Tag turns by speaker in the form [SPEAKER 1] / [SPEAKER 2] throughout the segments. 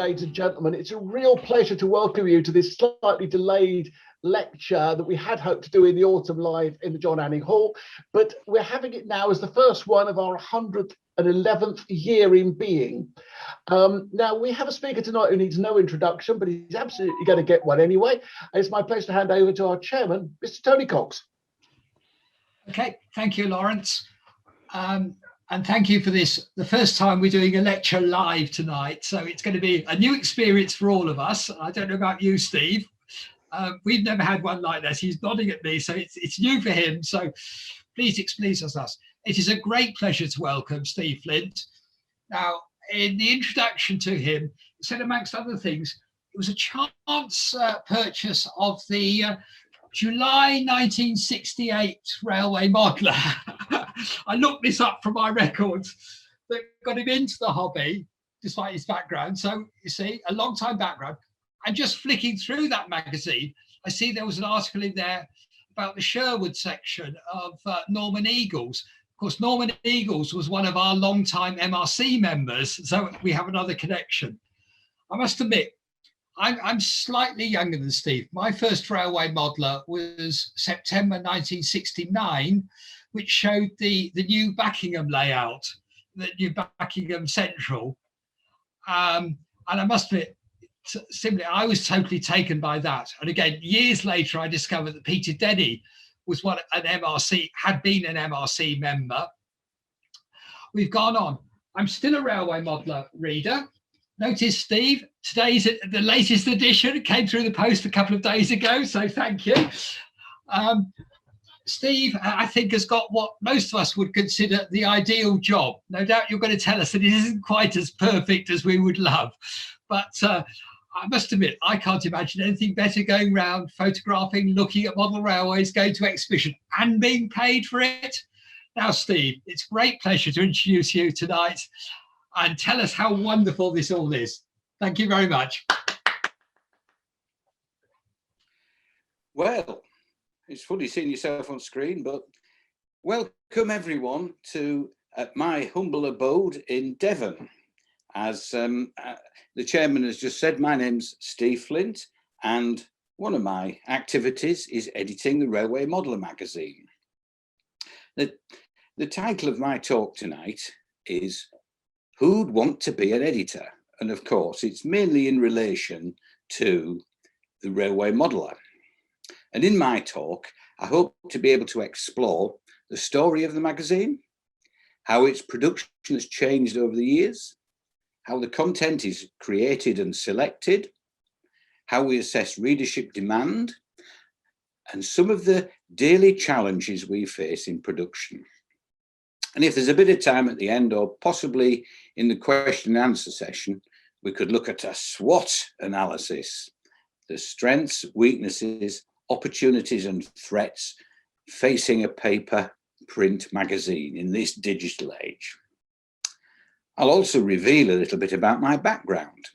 [SPEAKER 1] ladies and gentlemen. It's a real pleasure to welcome you to this slightly delayed lecture that we had hoped to do in the autumn live in the John Anning Hall, but we're having it now as the first one of our 111th year in being. Now, we have a speaker tonight who needs no introduction, but he's absolutely going to get one anyway. It's my pleasure to hand over to our chairman, Mr. Tony Cox.
[SPEAKER 2] Okay, thank you, Lawrence. And thank you for this, the first time we're doing a lecture live tonight. So it's going to be a new experience for all of us. I don't know about you, Steve. We've never had one like this. He's nodding at me, so it's new for him. So please excuse us. It is a great pleasure to welcome Steve Flint. Now, in the introduction to him, it said, amongst other things, it was a chance purchase of the July 1968 railway modeler. I looked this up from my records that got him into the hobby, despite his background. So you see, a long time background. And just flicking through that magazine, I see there was an article in there about the Sherwood section of Norman Eagles. Of course, Norman Eagles was one of our long-time MRC members, so we have another connection. I must admit, I'm slightly younger than Steve. My first railway modeler was September 1969, which showed the new Buckingham layout, the new Buckingham Central. And I must admit, simply, I was totally taken by that. And again, years later, I discovered that Peter Denny was had been an MRC member. We've gone on. I'm still a railway modeler reader. Notice, Steve, today's the latest edition. It came through the post a couple of days ago, so thank you. Steve, I think, has got what most of us would consider the ideal job. No doubt you're going to tell us that it isn't quite as perfect as we would love. But I must admit, I can't imagine anything better going around photographing, looking at model railways, going to exhibition and being paid for it. Now, Steve, it's a great pleasure to introduce you tonight and tell us how wonderful this all is. Thank you very much.
[SPEAKER 3] Well, it's funny seeing yourself on screen, but welcome everyone to my humble abode in Devon. As the chairman has just said, my name's Steve Flint, and one of my activities is editing the Railway Modeler magazine. The title of my talk tonight is Who'd Want to Be an Editor? And of course, it's mainly in relation to the Railway Modeler. And in my talk, I hope to be able to explore the story of the magazine, how its production has changed over the years, how the content is created and selected, how we assess readership demand, and some of the daily challenges we face in production. And if there's a bit of time at the end, or possibly in the question and answer session, we could look at a SWOT analysis, the strengths, weaknesses, opportunities and threats facing a paper print magazine in this digital age. I'll also reveal a little bit about my background.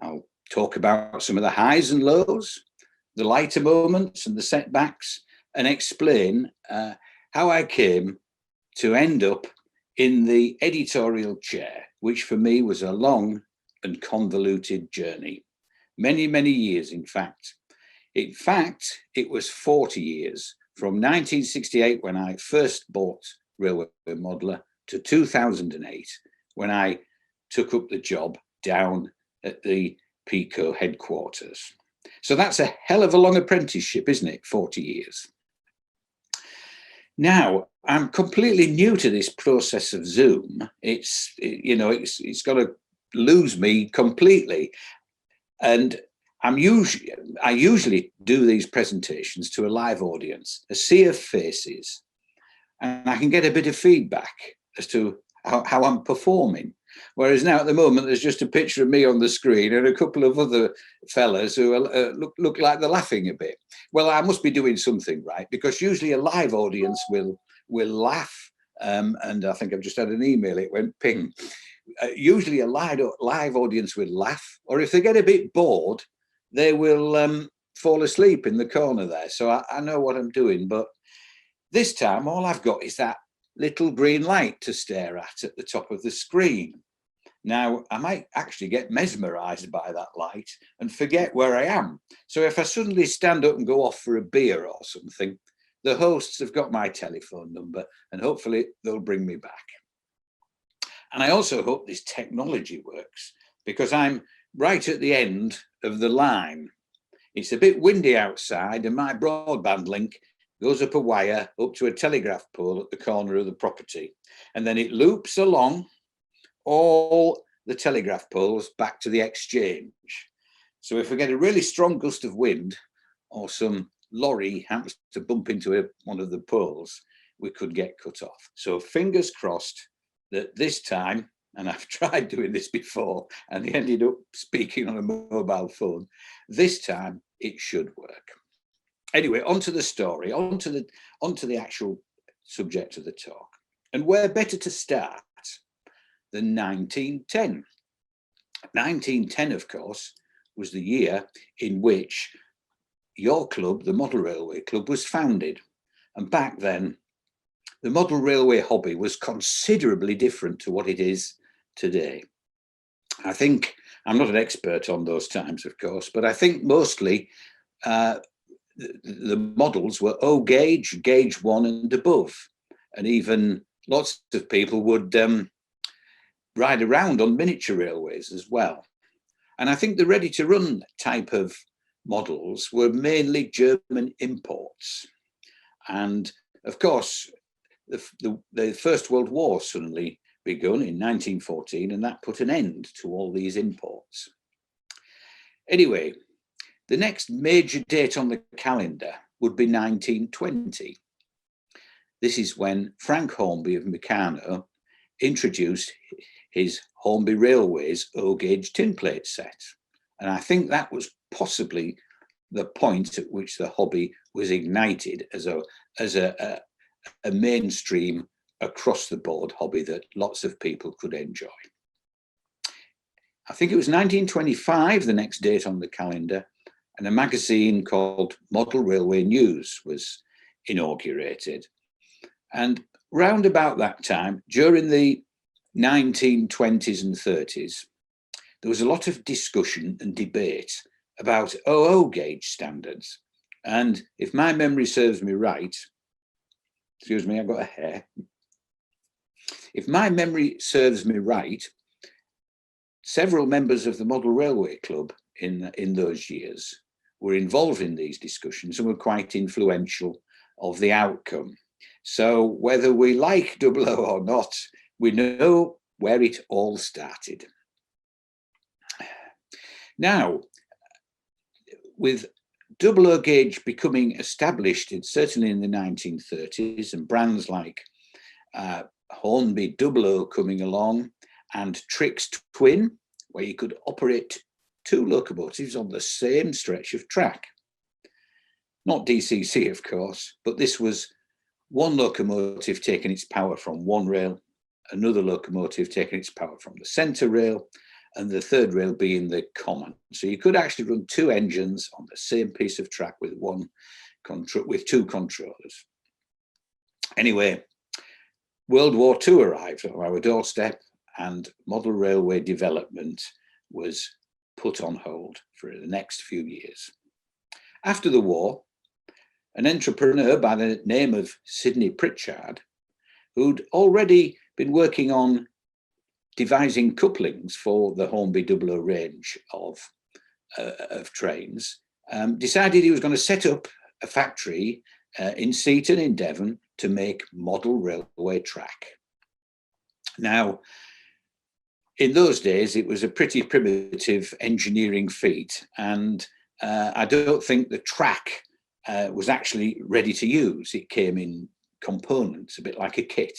[SPEAKER 3] I'll talk about some of the highs and lows, the lighter moments and the setbacks, and explain how I came to end up in the editorial chair, which for me was a long and convoluted journey. Many, many years, in fact. In fact, it was 40 years from 1968 when I first bought Railway Modeler to 2008 when I took up the job down at the PICO headquarters. So that's a hell of a long apprenticeship, isn't it? 40 years. Now, I'm completely new to this process of Zoom. It's got to lose me completely. And I usually do these presentations to a live audience, a sea of faces, and I can get a bit of feedback as to how I'm performing. Whereas now at the moment, there's just a picture of me on the screen and a couple of other fellas who look like they're laughing a bit. Well, I must be doing something right, because usually a live audience will laugh. And I think I've just had an email, it went ping. Usually a live audience will laugh, or if they get a bit bored, they will fall asleep in the corner there. So I know what I'm doing, but this time all I've got is that little green light to stare at the top of the screen. Now, I might actually get mesmerized by that light and forget where I am. So if I suddenly stand up and go off for a beer or something, the hosts have got my telephone number and hopefully they'll bring me back. And I also hope this technology works, because I'm right at the end of the line. It's a bit windy outside and my broadband link goes up a wire up to a telegraph pole at the corner of the property. And then it loops along all the telegraph poles back to the exchange. So if we get a really strong gust of wind or some lorry happens to bump into one of the poles, we could get cut off. So fingers crossed that this time, and I've tried doing this before and ended up speaking on a mobile phone, this time it should work. Anyway, onto the story, onto the actual subject of the talk. And where better to start than 1910. 1910, of course, was the year in which your club, the Model Railway Club, was founded. And back then, the model railway hobby was considerably different to what it is today. I think, I'm not an expert on those times, of course, but I think mostly the models were O gauge, gauge 1 and above. And even lots of people would ride around on miniature railways as well. And I think the ready-to-run type of models were mainly German imports. And of course, the First World War suddenly begun in 1914, and that put an end to all these imports. Anyway, the next major date on the calendar would be 1920. This is when Frank Hornby of Meccano introduced his Hornby Railways O-gauge tin plate set. And I think that was possibly the point at which the hobby was ignited as a mainstream across the board hobby that lots of people could enjoy. I think it was 1925, the next date on the calendar, and a magazine called Model Railway News was inaugurated. And round about that time, during the 1920s and 30s, there was a lot of discussion and debate about OO gauge standards. And if my memory serves me right, excuse me, I've got a hair. If my memory serves me right, several members of the Model Railway Club in those years were involved in these discussions and were quite influential of the outcome. So whether we like 00 or not, we know where it all started. Now, with 00 gauge becoming established, certainly in the 1930s, and brands like Hornby 00 coming along, and Trix Twin, where you could operate 2 locomotives on the same stretch of track. Not DCC, of course, but this was one locomotive taking its power from one rail, another locomotive taking its power from the centre rail, and the third rail being the common. So you could actually run 2 engines on the same piece of track with 2 controllers. Anyway, World War II arrived on our doorstep and model railway development was put on hold for the next few years. After the war, an entrepreneur by the name of Sidney Pritchard, who'd already been working on devising couplings for the Hornby 00 range of trains, decided he was going to set up a factory in Seaton in Devon to make model railway track. Now, in those days, it was a pretty primitive engineering feat, and I don't think the track was actually ready to use. It came in components, a bit like a kit,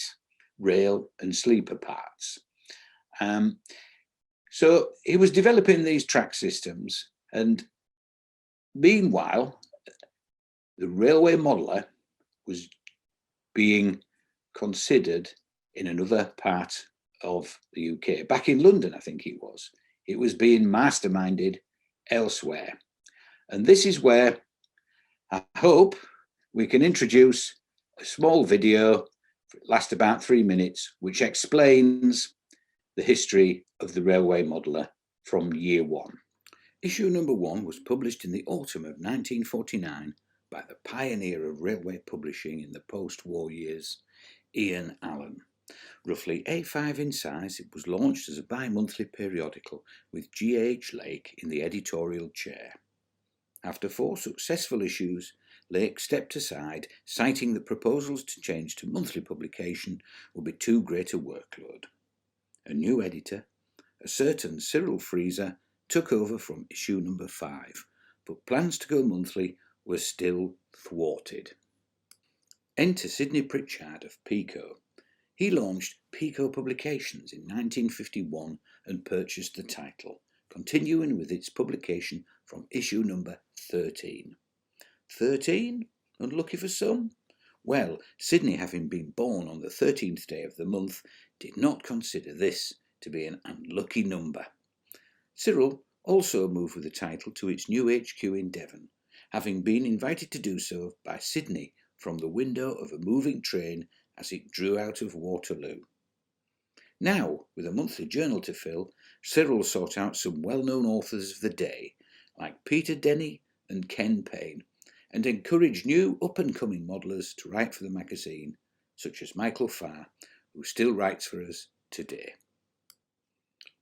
[SPEAKER 3] rail and sleeper parts. So he was developing these track systems, and meanwhile, the railway modeler was being considered in another part of the UK. Back in London, I think it was. It was being masterminded elsewhere. And this is where I hope we can introduce a small video, last about 3 minutes, which explains the history of the Railway Modeller from year one. Issue number 1 was published in the autumn of 1949 by the pioneer of railway publishing in the post-war years, Ian Allen. Roughly A5 in size, it was launched as a bi-monthly periodical with G.H. Lake in the editorial chair. After 4 successful issues, Lake stepped aside, citing that proposals to change to monthly publication would be too great a workload. A new editor, a certain Cyril Freezer, took over from issue number 5, but plans to go monthly were still thwarted. Enter Sidney Pritchard of Pico. He launched Pico Publications in 1951 and purchased the title, continuing with its publication from issue number 13. 13? Unlucky for some? Well, Sidney, having been born on the 13th day of the month, did not consider this to be an unlucky number. Cyril also moved with the title to its new HQ in Devon, having been invited to do so by Sidney from the window of a moving train as it drew out of Waterloo. Now, with a monthly journal to fill, Cyril sought out some well-known authors of the day, like Peter Denny and Ken Payne, and encouraged new up-and-coming modellers to write for the magazine, such as Michael Farr, who still writes for us today.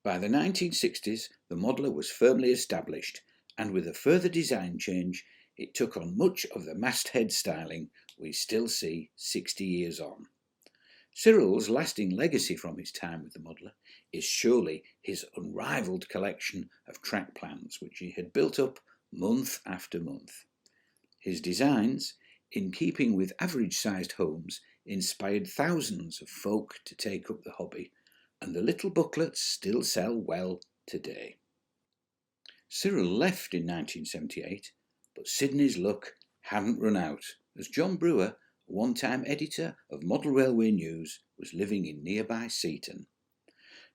[SPEAKER 3] By the 1960s, the modeller was firmly established, and with a further design change, it took on much of the masthead styling we still see 60 years on. Cyril's lasting legacy from his time with the modeller is surely his unrivalled collection of track plans, which he had built up month after month. His designs, in keeping with average-sized homes, inspired thousands of folk to take up the hobby, and the little booklets still sell well today. Cyril left in 1978, but Sidney's luck hadn't run out, as John Brewer, a one-time editor of Model Railway News, was living in nearby Seaton.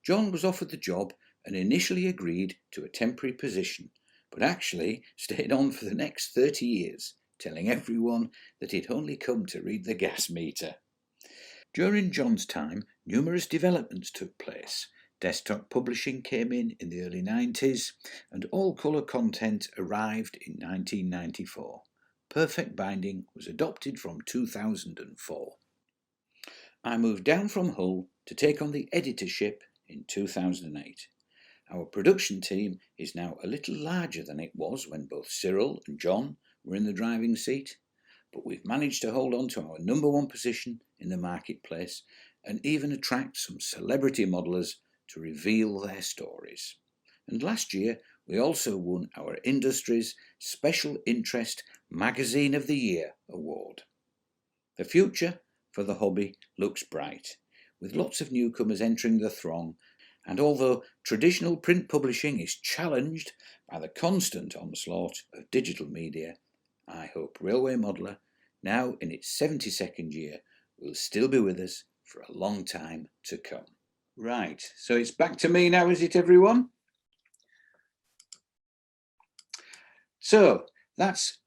[SPEAKER 3] John was offered the job and initially agreed to a temporary position, but actually stayed on for the next 30 years, telling everyone that he'd only come to read the gas meter. During John's time, numerous developments took place. Desktop publishing came in the early 90s, and all-colour content arrived in 1994. Perfect binding was adopted from 2004. I moved down from Hull to take on the editorship in 2008. Our production team is now a little larger than it was when both Cyril and John were in the driving seat, but we've managed to hold on to our number 1 position in the marketplace and even attract some celebrity modellers to reveal their stories. And last year we also won our industry's Special Interest Magazine of the Year award. The future for the hobby looks bright, with lots of newcomers entering the throng, and although traditional print publishing is challenged by the constant onslaught of digital media, I hope Railway Modeller, now in its 72nd year, will still be with us for a long time to come. Right, so it's back to me now, is it, everyone? So that's,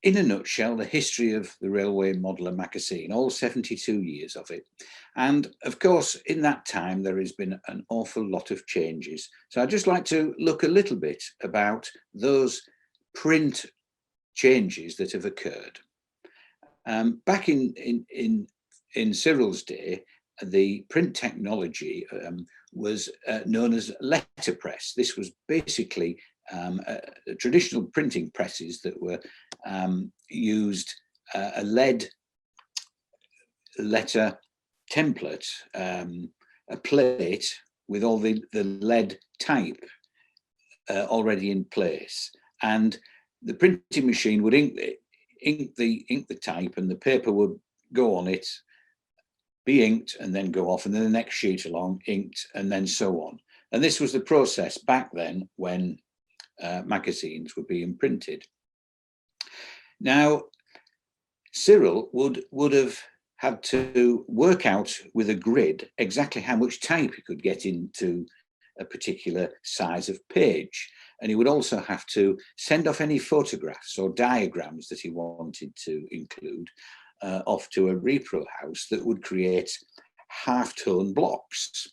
[SPEAKER 3] in a nutshell, the history of the Railway Modeller magazine, all 72 years of it. And of course, in that time, there has been an awful lot of changes. So I'd just like to look a little bit about those print changes that have occurred. Back in Cyril's day, the print technology was known as letterpress. This was basically traditional printing presses that were used a lead letter template, a plate with all the lead type already in place, and the printing machine would ink the type, and the paper would go on it, be inked, and then go off, and then the next sheet along, inked, and then so on. And this was the process back then when magazines were being printed. Now, Cyril would have had to work out with a grid exactly how much type he could get into a particular size of page. And he would also have to send off any photographs or diagrams that he wanted to include off to a repro house that would create half-tone blocks.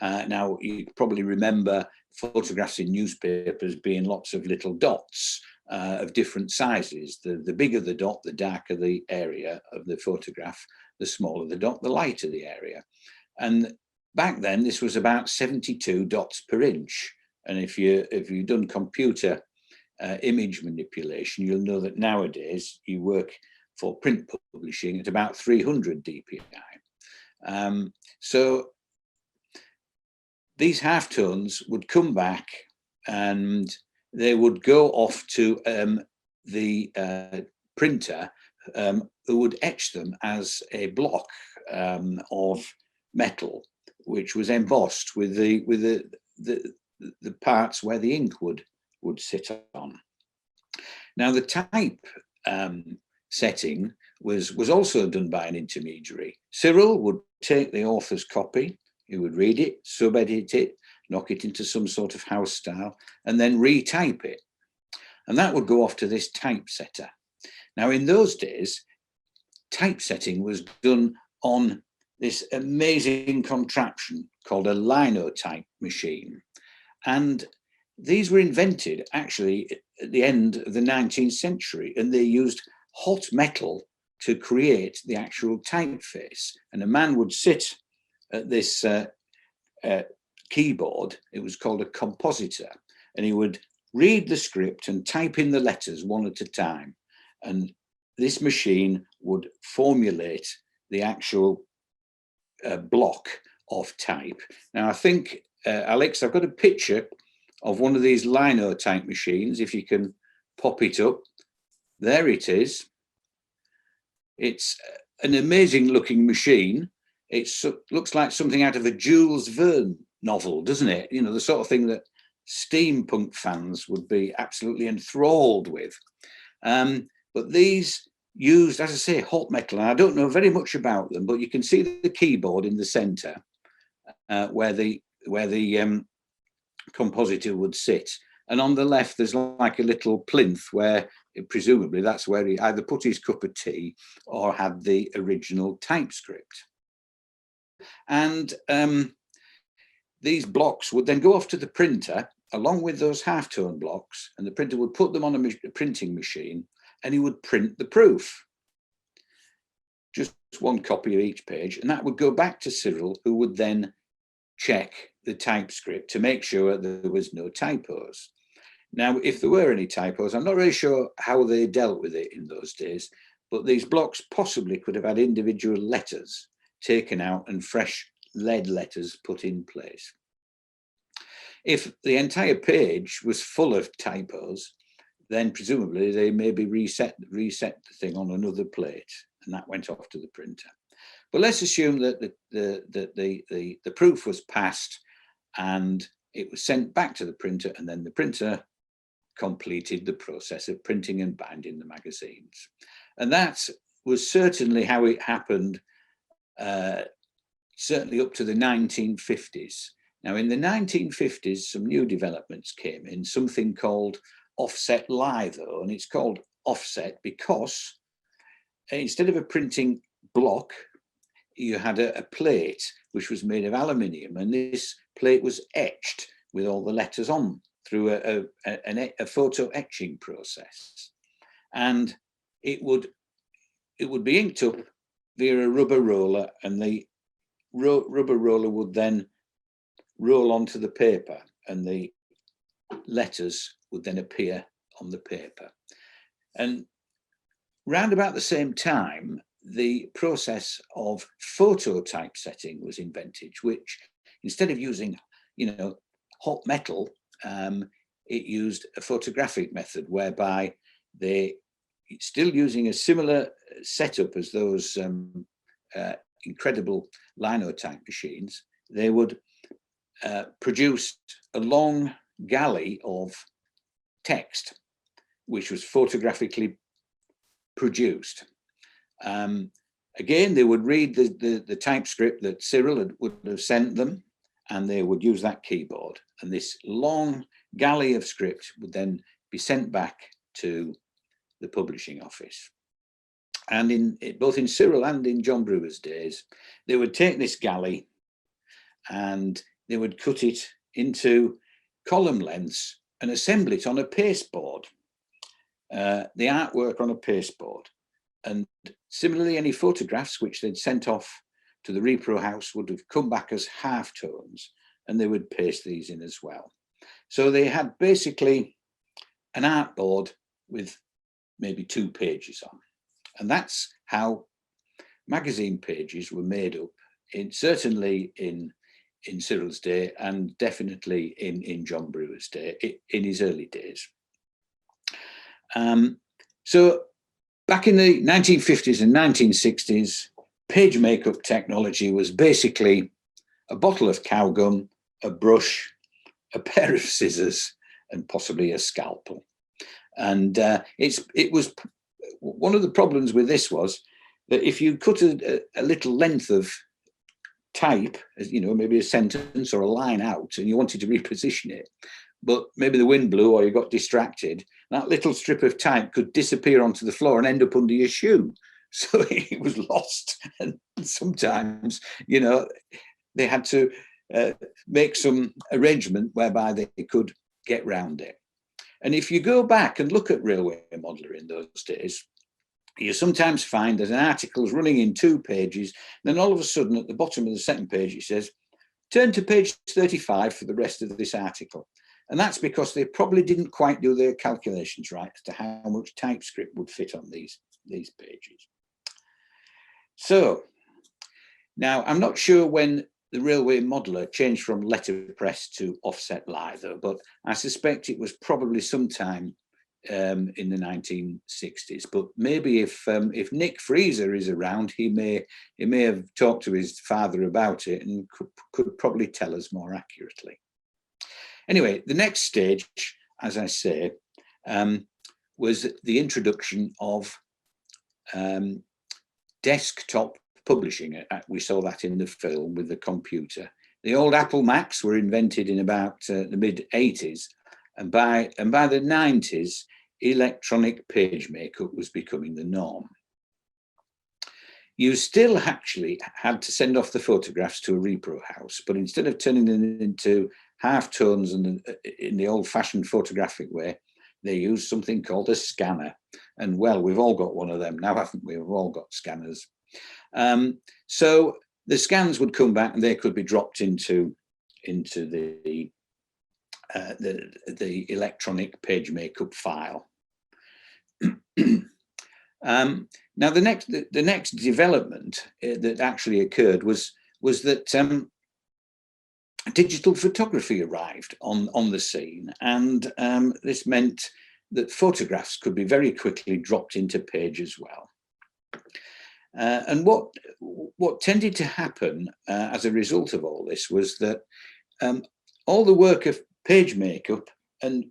[SPEAKER 3] Now, you probably remember photographs in newspapers being lots of little dots of different sizes. The bigger the dot, the darker the area of the photograph, the smaller the dot, the lighter the area. And back then, this was about 72 dots per inch. And if you've done computer image manipulation, you'll know that nowadays you work for print publishing at about 300 dpi. So these halftones would come back and they would go off to the printer, who would etch them as a block of metal, which was embossed with the parts where the ink would sit on. Now, the type setting was also done by an intermediary. Cyril would take the author's copy, he would read it, sub-edit it, knock it into some sort of house style, and then retype it. And that would go off to this typesetter. Now, in those days, typesetting was done on this amazing contraption called a Linotype machine. And these were invented actually at the end of the 19th century, and they used hot metal to create the actual typeface. And a man would sit at this keyboard, it was called a compositor, and he would read the script and type in the letters one at a time. And this machine would formulate the actual block of type. Now, I think, Alex, I've got a picture of one of these Linotype machines, if you can pop it up. There it is. It's an amazing looking machine. It looks like something out of a Jules Verne novel, doesn't it? You know, the sort of thing that steampunk fans would be absolutely enthralled with. But these used, as I say, hot metal, and I don't know very much about them, but you can see the keyboard in the center where the compositor would sit. And on the left, there's like a little plinth where presumably that's where he either put his cup of tea or had the original typescript. And these blocks would then go off to the printer along with those halftone blocks, and the printer would put them on a printing machine and he would print the proof. Just one copy of each page, and that would go back to Cyril, who would then check the typescript to make sure that there was no typos. Now, if there were any typos, I'm not really sure how they dealt with it in those days, but these blocks possibly could have had individual letters taken out and fresh lead letters put in place. If the entire page was full of typos, then presumably they maybe reset the thing on another plate, and that went off to the printer. But let's assume that the proof was passed and it was sent back to the printer, and then the printer completed the process of printing and binding the magazines. And that was certainly how it happened, certainly up to the 1950s. Now, in the 1950s, some new developments came in, something called offset litho, and it's called offset because instead of a printing block, you had a plate which was made of aluminium, and this plate was etched with all the letters on through a photo etching process, and it would be inked up via a rubber roller, and the rubber roller would then roll onto the paper, and the letters would then appear on the paper. And round about the same time, the process of photo typesetting was invented, which instead of using, hot metal, it used a photographic method whereby they, still using a similar setup as those incredible Linotype machines, they would produce a long galley of text, which was photographically produced. Again, they would read the typescript that Cyril would have sent them, and they would use that keyboard. And this long galley of script would then be sent back to the publishing office. And both in Cyril and in John Brewer's days, they would take this galley and they would cut it into column lengths and assemble it on a pasteboard, the artwork on a pasteboard. And similarly, any photographs which they'd sent off to the repro house would have come back as half tones, and they would paste these in as well. So they had basically an artboard with maybe 2 pages on. And that's how magazine pages were made up, certainly in Cyril's day, and definitely in John Brewer's day, in his early days. So back in the 1950s and 1960s, page makeup technology was basically a bottle of cow gum, a brush, a pair of scissors, and possibly a scalpel. And it was one of the problems with this was that if you cut a little length of type, you know, maybe a sentence or a line out, and you wanted to reposition it, but maybe the wind blew or you got distracted, that little strip of type could disappear onto the floor and end up under your shoe. So it was lost. And sometimes, you know, they had to make some arrangement whereby they could get round it. And if you go back and look at Railway Modeller in those days, you sometimes find that an article is running in 2 pages, then all of a sudden at the bottom of the second page it says, turn to page 35 for the rest of this article. And that's because they probably didn't quite do their calculations right as to how much typescript would fit on these pages. So now I'm not sure when the Railway Modeller changed from letterpress to offset litho, but I suspect it was probably sometime in the 1960s. But maybe if Nick Freezer is around, he may have talked to his father about it and could probably tell us more accurately. Anyway, the next stage, as I say, was the introduction of desktop publishing. We saw that in the film with the computer. The old Apple Macs were invented in about the mid-80s, and by the 90s, electronic page makeup was becoming the norm. You still actually had to send off the photographs to a repro house, but instead of turning them into half tones and in the old-fashioned photographic way, they used something called a scanner. And well, we've all got one of them now, haven't we? We've all got scanners. So the scans would come back and they could be dropped into the electronic page makeup file. Now the next development that actually occurred was that digital photography arrived on the scene, and this meant that photographs could be very quickly dropped into page as well. And what tended to happen as a result of all this was that all the work of page makeup and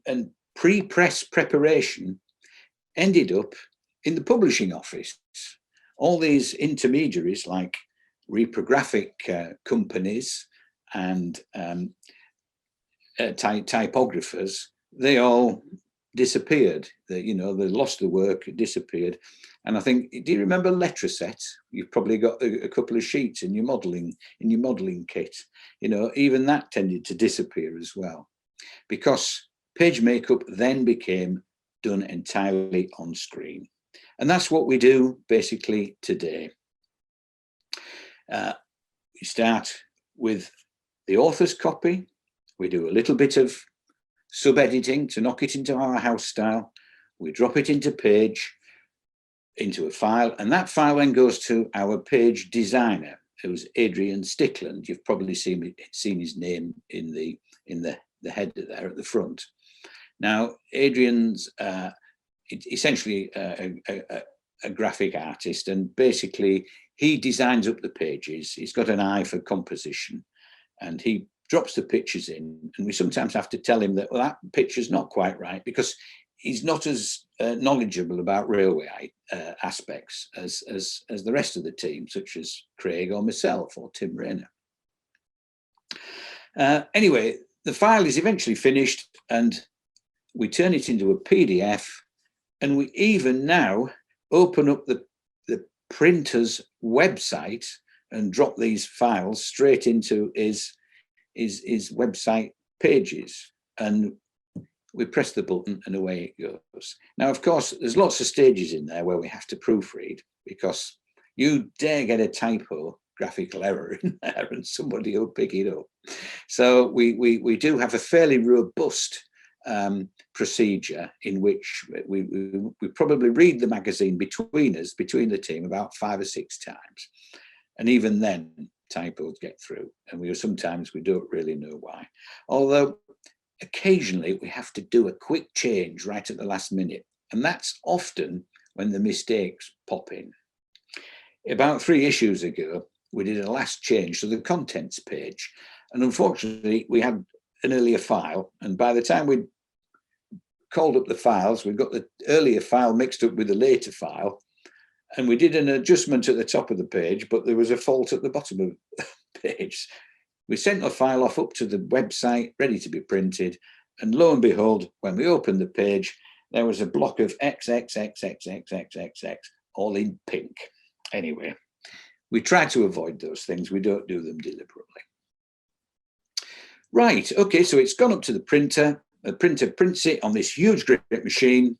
[SPEAKER 3] pre-press preparation ended up in the publishing office. All these intermediaries like reprographic companies and typographers, they all disappeared. They lost the work, it disappeared. And I think, do you remember Letraset? You've probably got a couple of sheets in your modeling kit. You know, even that tended to disappear as well, because page makeup then became done entirely on screen. And that's what we do basically today. We start with the author's copy. We do a little bit of sub-editing to knock it into our house style. We drop it into page, into a file, and that file then goes to our page designer, who's Adrian Stickland. You've probably seen his name in the header there at the front. Now, Adrian's essentially a graphic artist, and basically he designs up the pages. He's got an eye for composition, and he drops the pictures in, and we sometimes have to tell him that, well, that picture's not quite right, because he's not as knowledgeable about railway aspects as the rest of the team, such as Craig or myself or Tim Rayner. Anyway, the file is eventually finished, and we turn it into a PDF, and we even now open up the printer's website and drop these files straight into his is website pages, and we press the button and away it goes. Now, of course, there's lots of stages in there where we have to proofread, because you dare get a typo, graphical error in there, and somebody will pick it up. So we do have a fairly robust procedure in which we probably read the magazine between us, between the team, about 5 or 6 times. And even then, typos get through, and sometimes we don't really know why. Although occasionally we have to do a quick change right at the last minute, and that's often when the mistakes pop in. About 3 issues ago, we did a last change to the contents page, and unfortunately we had an earlier file, and by the time we called up the files, we got the earlier file mixed up with the later file, and we did an adjustment at the top of the page, but there was a fault at the bottom of the page. We sent the file off up to the website, ready to be printed, and lo and behold, when we opened the page, there was a block of XXXXXXXX, all in pink. Anyway, we try to avoid those things. We don't do them deliberately. Right, okay, so it's gone up to the printer. The printer prints it on this huge grip machine,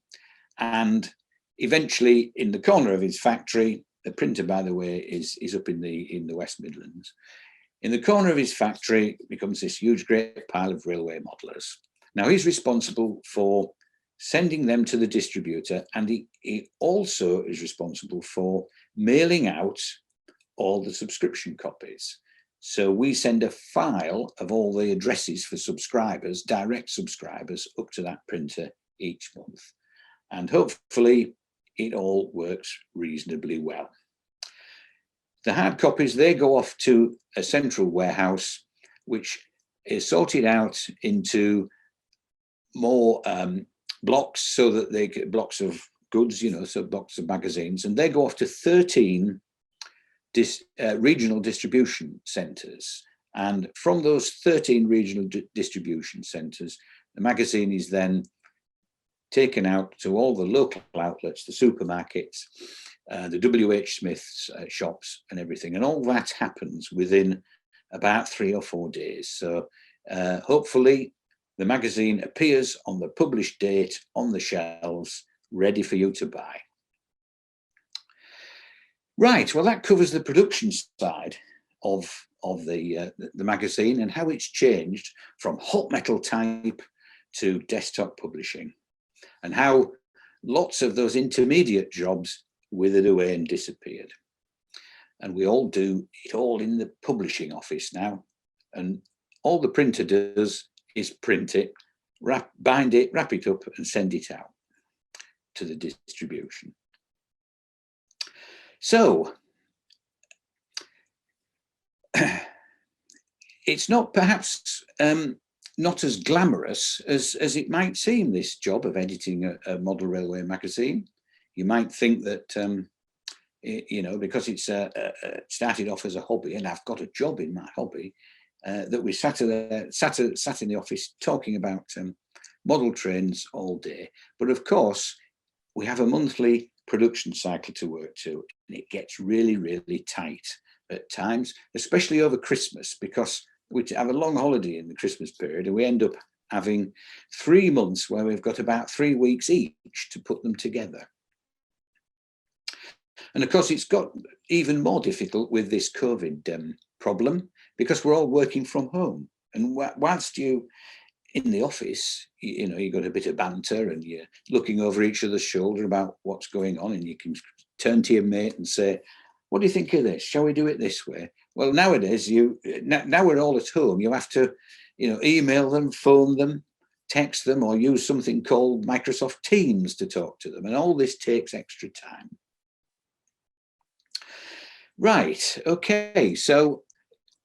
[SPEAKER 3] and eventually in the corner of his factory, the printer, by the way, is up in the West Midlands. In the corner of his factory becomes this huge great pile of railway modelers. Now he's responsible for sending them to the distributor, and he also is responsible for mailing out all the subscription copies. So we send a file of all the addresses for subscribers, direct subscribers, up to that printer each month. And hopefully it all works reasonably well. The hard copies, they go off to a central warehouse, which is sorted out into more blocks, so that they get blocks of goods, so blocks of magazines, and they go off to 13 regional distribution centres. And from those 13 regional distribution centres, the magazine is then taken out to all the local outlets, the supermarkets, the WH Smith's shops and everything. And all that happens within about 3 or 4 days. So hopefully the magazine appears on the published date on the shelves, ready for you to buy. Right, well, that covers the production side of the magazine and how it's changed from hot metal type to desktop publishing, and how lots of those intermediate jobs withered away and disappeared. And we all do it all in the publishing office now, and all the printer does is print it, bind it, wrap it up and send it out to the distribution. So it's not perhaps not as glamorous as it might seem, this job of editing a model railway magazine. You might think that, because it's started off as a hobby, and I've got a job in my hobby, that we sat in the office talking about model trains all day. But of course, we have a monthly production cycle to work to, and it gets really, really tight at times, especially over Christmas, because we have a long holiday in the Christmas period, and we end up having 3 months where we've got about 3 weeks each to put them together. And of course, it's got even more difficult with this COVID problem, because we're all working from home. And whilst you in the office, you got a bit of banter and you're looking over each other's shoulder about what's going on, and you can turn to your mate and say, what do you think of this? Shall we do it this way? Well, nowadays, now we're all at home, you have to, email them, phone them, text them, or use something called Microsoft Teams to talk to them. And all this takes extra time. Right, okay, so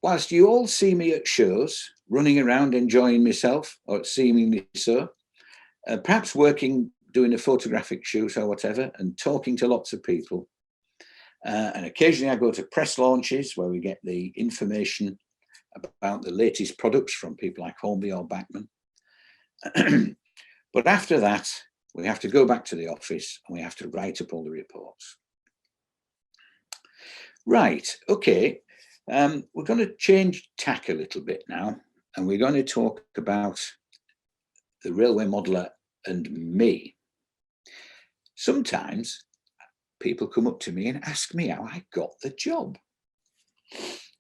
[SPEAKER 3] whilst you all see me at shows, running around enjoying myself, or seemingly so, perhaps working, doing a photographic shoot or whatever, and talking to lots of people. And occasionally I go to press launches where we get the information about the latest products from people like Hornby or Bachman. But after that, we have to go back to the office and we have to write up all the reports. Right, okay. We're going to change tack a little bit now, and we're going to talk about the railway modeller and me. Sometimes people come up to me and ask me how I got the job.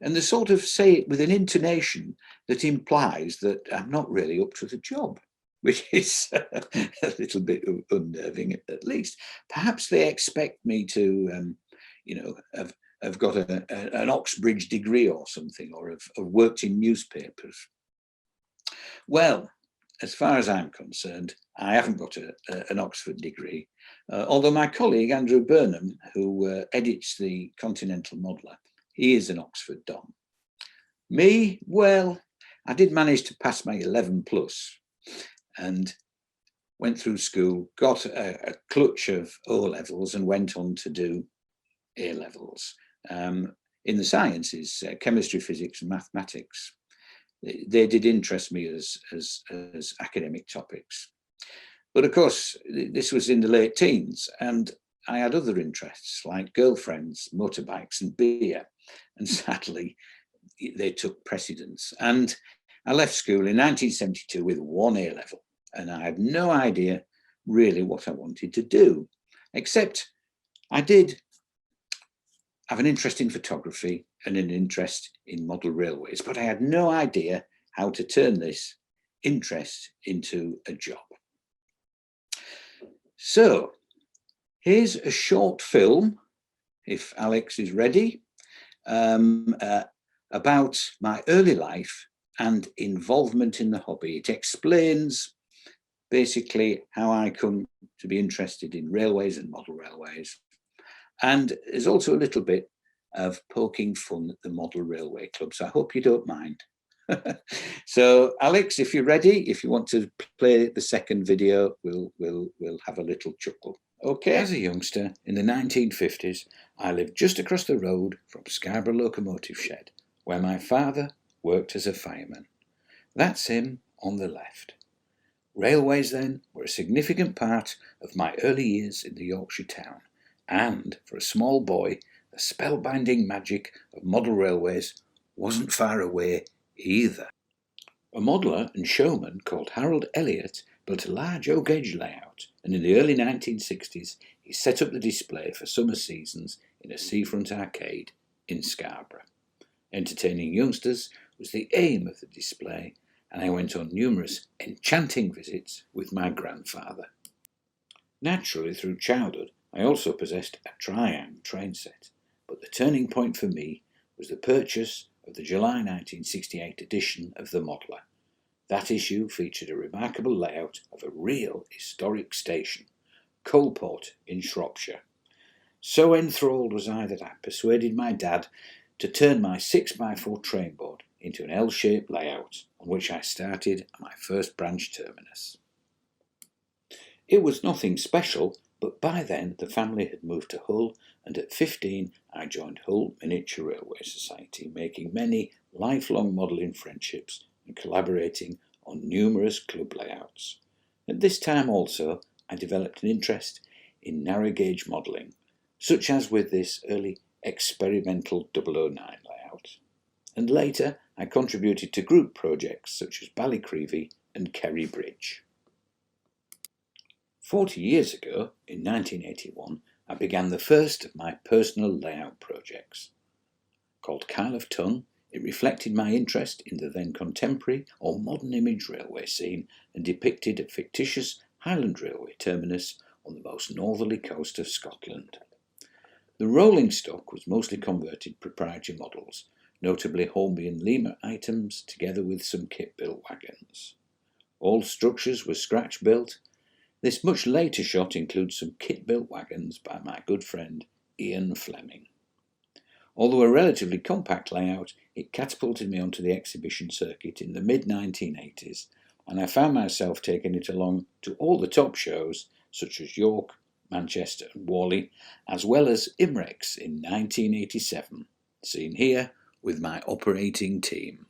[SPEAKER 3] And they sort of say it with an intonation that implies that I'm not really up to the job, which is a little bit unnerving at least. Perhaps they expect me to, have got an Oxbridge degree or something, or have worked in newspapers. Well, as far as I'm concerned, I haven't got an Oxford degree, although my colleague Andrew Burnham, who edits the Continental Modeller, he is an Oxford Dom. Me, well, I did manage to pass my 11 plus and went through school, got a clutch of O levels and went on to do A levels in the sciences, chemistry, physics and mathematics. They did interest me as academic topics. But of course, this was in the late teens and I had other interests like girlfriends, motorbikes and beer. And sadly, they took precedence. And I left school in 1972 with 1 A level. And I had no idea really what I wanted to do, except I did have an interest in photography and an interest in model railways, but I had no idea how to turn this interest into a job. So here's a short film, if Alex is ready, about my early life and involvement in the hobby. It explains basically how I come to be interested in railways and model railways. And there's also a little bit of poking fun at the Model Railway Club. So I hope you don't mind. So Alex, if you're ready, if you want to play the second video, we'll have a little chuckle. Okay. As a youngster in the 1950s, I lived just across the road from Scarborough Locomotive Shed, where my father worked as a fireman. That's him on the left. Railways then were a significant part of my early years in the Yorkshire town. And for a small boy, the spellbinding magic of model railways wasn't far away either. A modeller and showman called Harold Elliott built a large O-gauge layout, and in the early 1960s he set up the display for summer seasons in a seafront arcade in Scarborough. Entertaining youngsters was the aim of the display, and I went on numerous enchanting visits with my grandfather. Naturally, through childhood, I also possessed a Triang train set, but the turning point for me was the purchase of the July 1968 edition of the Modeller. That issue featured a remarkable layout of a real historic station, Coalport in Shropshire. So enthralled was I that I persuaded my dad to turn my 6x4 train board into an L-shaped layout on which I started at my first branch terminus. It was nothing special, but by then the family had moved to Hull, and at 15 I joined Hull Miniature Railway Society, making many lifelong modelling friendships and collaborating on numerous club layouts. At this time also I developed an interest in narrow gauge modelling, such as with this early experimental 009 layout. And later I contributed to group projects such as Ballycreevy and Kerry Bridge. 40 years ago, in 1981, I began the first of my personal layout projects. Called Kyle of Tongue, it reflected my interest in the then contemporary or modern image railway scene and depicted a fictitious Highland Railway terminus on the most northerly coast of Scotland. The rolling stock was mostly converted proprietary models, notably Hornby and Lima items, together with some kit-built wagons. All structures were scratch-built. This much later shot includes some kit-built wagons by my good friend Ian Fleming. Although a relatively compact layout, it catapulted me onto the exhibition circuit in the mid-1980s, and I found myself taking it along to all the top shows, such as York, Manchester and Whalley, as well as IMREX in 1987, seen here with my operating team.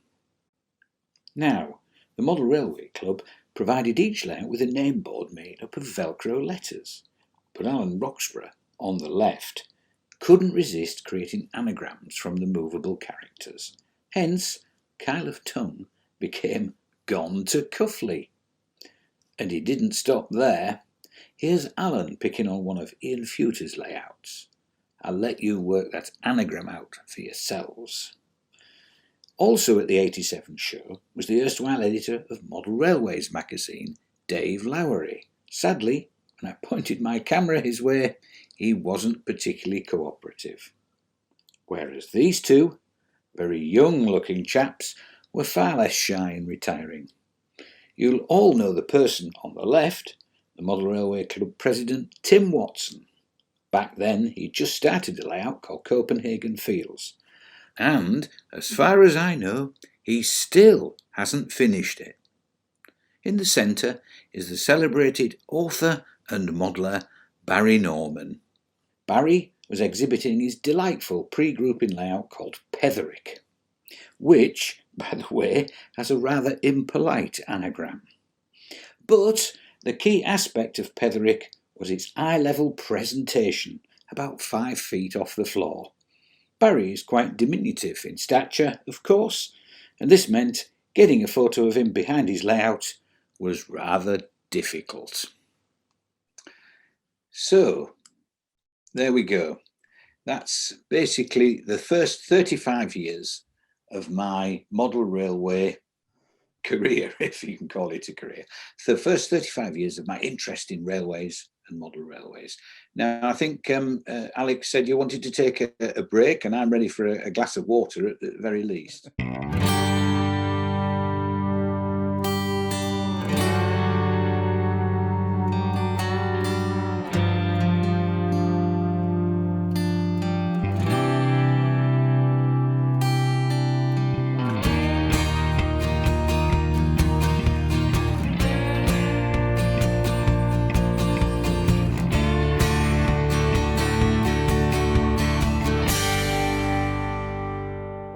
[SPEAKER 3] Now, the Model Railway Club provided each layout with a name board made up of Velcro letters, but Alan Roxburgh, on the left, couldn't resist creating anagrams from the movable characters. Hence, Kyle of Tongue became gone to Cuffley. And he didn't stop there. Here's Alan picking on one of Ian Fewter's layouts. I'll let you work that anagram out for yourselves. Also at the 87 show was the erstwhile editor of Model Railways magazine, Dave Lowery. Sadly, when I pointed my camera his way, he wasn't particularly cooperative. Whereas these two, very young-looking chaps, were far less shy in retiring. You'll all know the person on the left, the Model Railway Club president, Tim Watson. Back then, he'd just started a layout called Copenhagen Fields. And, as far as I know, he still hasn't finished it. In the centre is the celebrated author and modeller Barry Norman. Barry was exhibiting his delightful pre-grouping layout called Petherick, which, by the way, has a rather impolite anagram. But the key aspect of Petherick was its eye-level presentation, about 5 feet off the floor. Barry is quite diminutive in stature, of course, and this meant getting a photo of him behind his layout was rather difficult. So, there we go. That's basically the first 35 years of my model railway career, if you can call it a career. The first 35 years of my interest in railways and model railways. Now, I think Alex said you wanted to take a break, and I'm ready for a glass of water at the very least.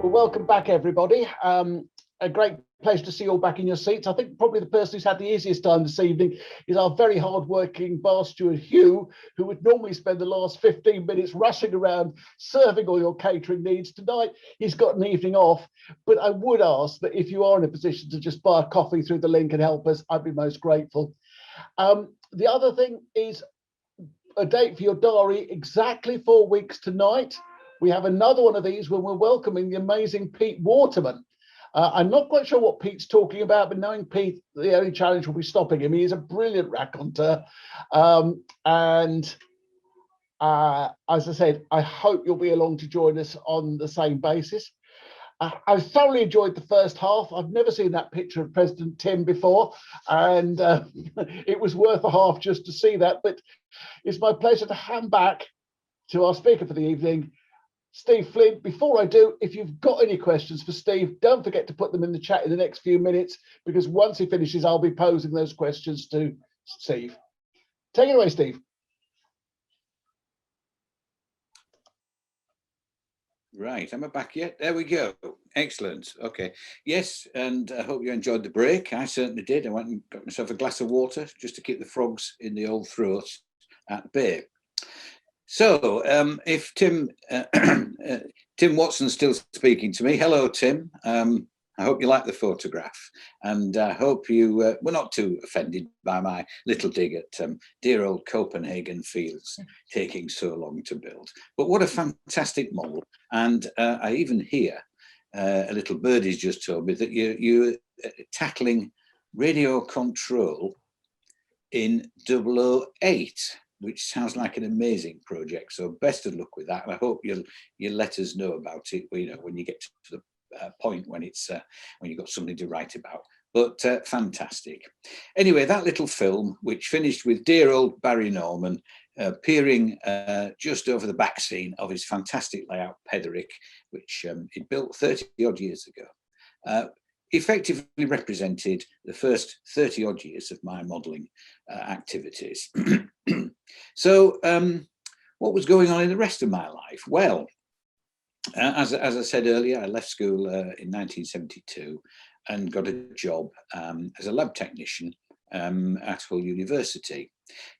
[SPEAKER 1] Welcome back, everybody. A great pleasure to see you all back in your seats. I think probably the person who's had the easiest time this evening is our very hard-working bar steward, Hugh, who would normally spend the last 15 minutes rushing around serving all your catering needs. Tonight, he's got an evening off, but I would ask that if you are in a position to just buy a coffee through the link and help us, I'd be most grateful. The other thing is a date for your diary, exactly 4 weeks tonight. We have another one of these when we're welcoming the amazing Pete Waterman. I'm not quite sure what Pete's talking about, but knowing Pete, the only challenge will be stopping him. He is a brilliant raconteur. As I said, I hope you'll be along to join us on the same basis. I thoroughly enjoyed the first half. I've never seen that picture of President Tim before, and it was worth a half just to see that. But it's my pleasure to hand back to our speaker for the evening, Steve Flint. Before I do, if you've got any questions for Steve, don't forget to put them in the chat in the next few minutes, because once he finishes, I'll be posing those questions to Steve. Take it away, Steve.
[SPEAKER 3] Right, am I back yet? There we go. Excellent. Okay. Yes, and I hope you enjoyed the break. I certainly did. I went and got myself a glass of water just to keep the frogs in the old throat at bay. So, if Tim Watson's still speaking to me, hello, Tim. I hope you like the photograph, and I hope you were not too offended by my little dig at dear old Copenhagen Fields taking so long to build. But what a fantastic model. And I even hear a little birdie's just told me that you're tackling radio control in 008. Which sounds like an amazing project. So best of luck with that. And I hope you'll let us know about it, you know, when you get to the point when it's when you've got something to write about. But fantastic. Anyway, that little film, which finished with dear old Barry Norman appearing just over the back scene of his fantastic layout, Petherick, which he built 30 odd years ago. Effectively represented the first 30 odd years of my modelling activities. So what was going on in the rest of my life? Well, as I said earlier, I left school in 1972 and got a job as a lab technician at Hull University.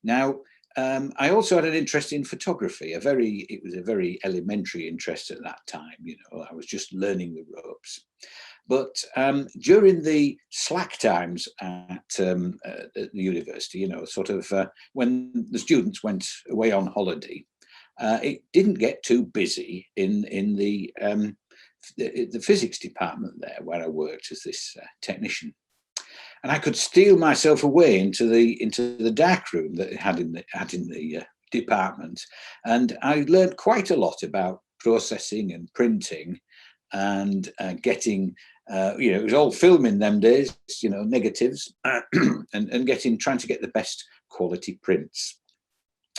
[SPEAKER 3] Now, I also had an interest in photography. It was a very elementary interest at that time. You know, I was just learning the ropes. But during the slack times at the university, you know, sort of when the students went away on holiday, it didn't get too busy in the physics department there, where I worked as this technician. And I could steal myself away into the dark room that it had in the department, and I learned quite a lot about processing and printing, and getting, you know, it was all film in them days, you know, negatives, and trying to get the best quality prints.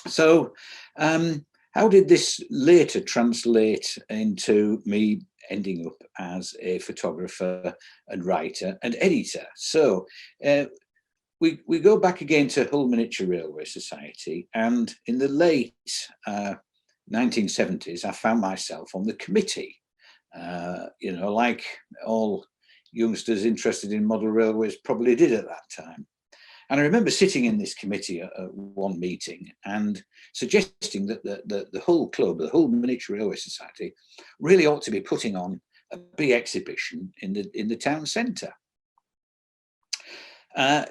[SPEAKER 3] So, how did this later translate into me ending up as a photographer and writer and editor? So we go back again to Hull Miniature Railway Society, and in the late 1970s, I found myself on the committee. You know, like all youngsters interested in model railways probably did at that time. And I remember sitting in this committee at one meeting and suggesting that the Hull Club, the Hull Miniature Railway Society, really ought to be putting on a big exhibition in the town centre.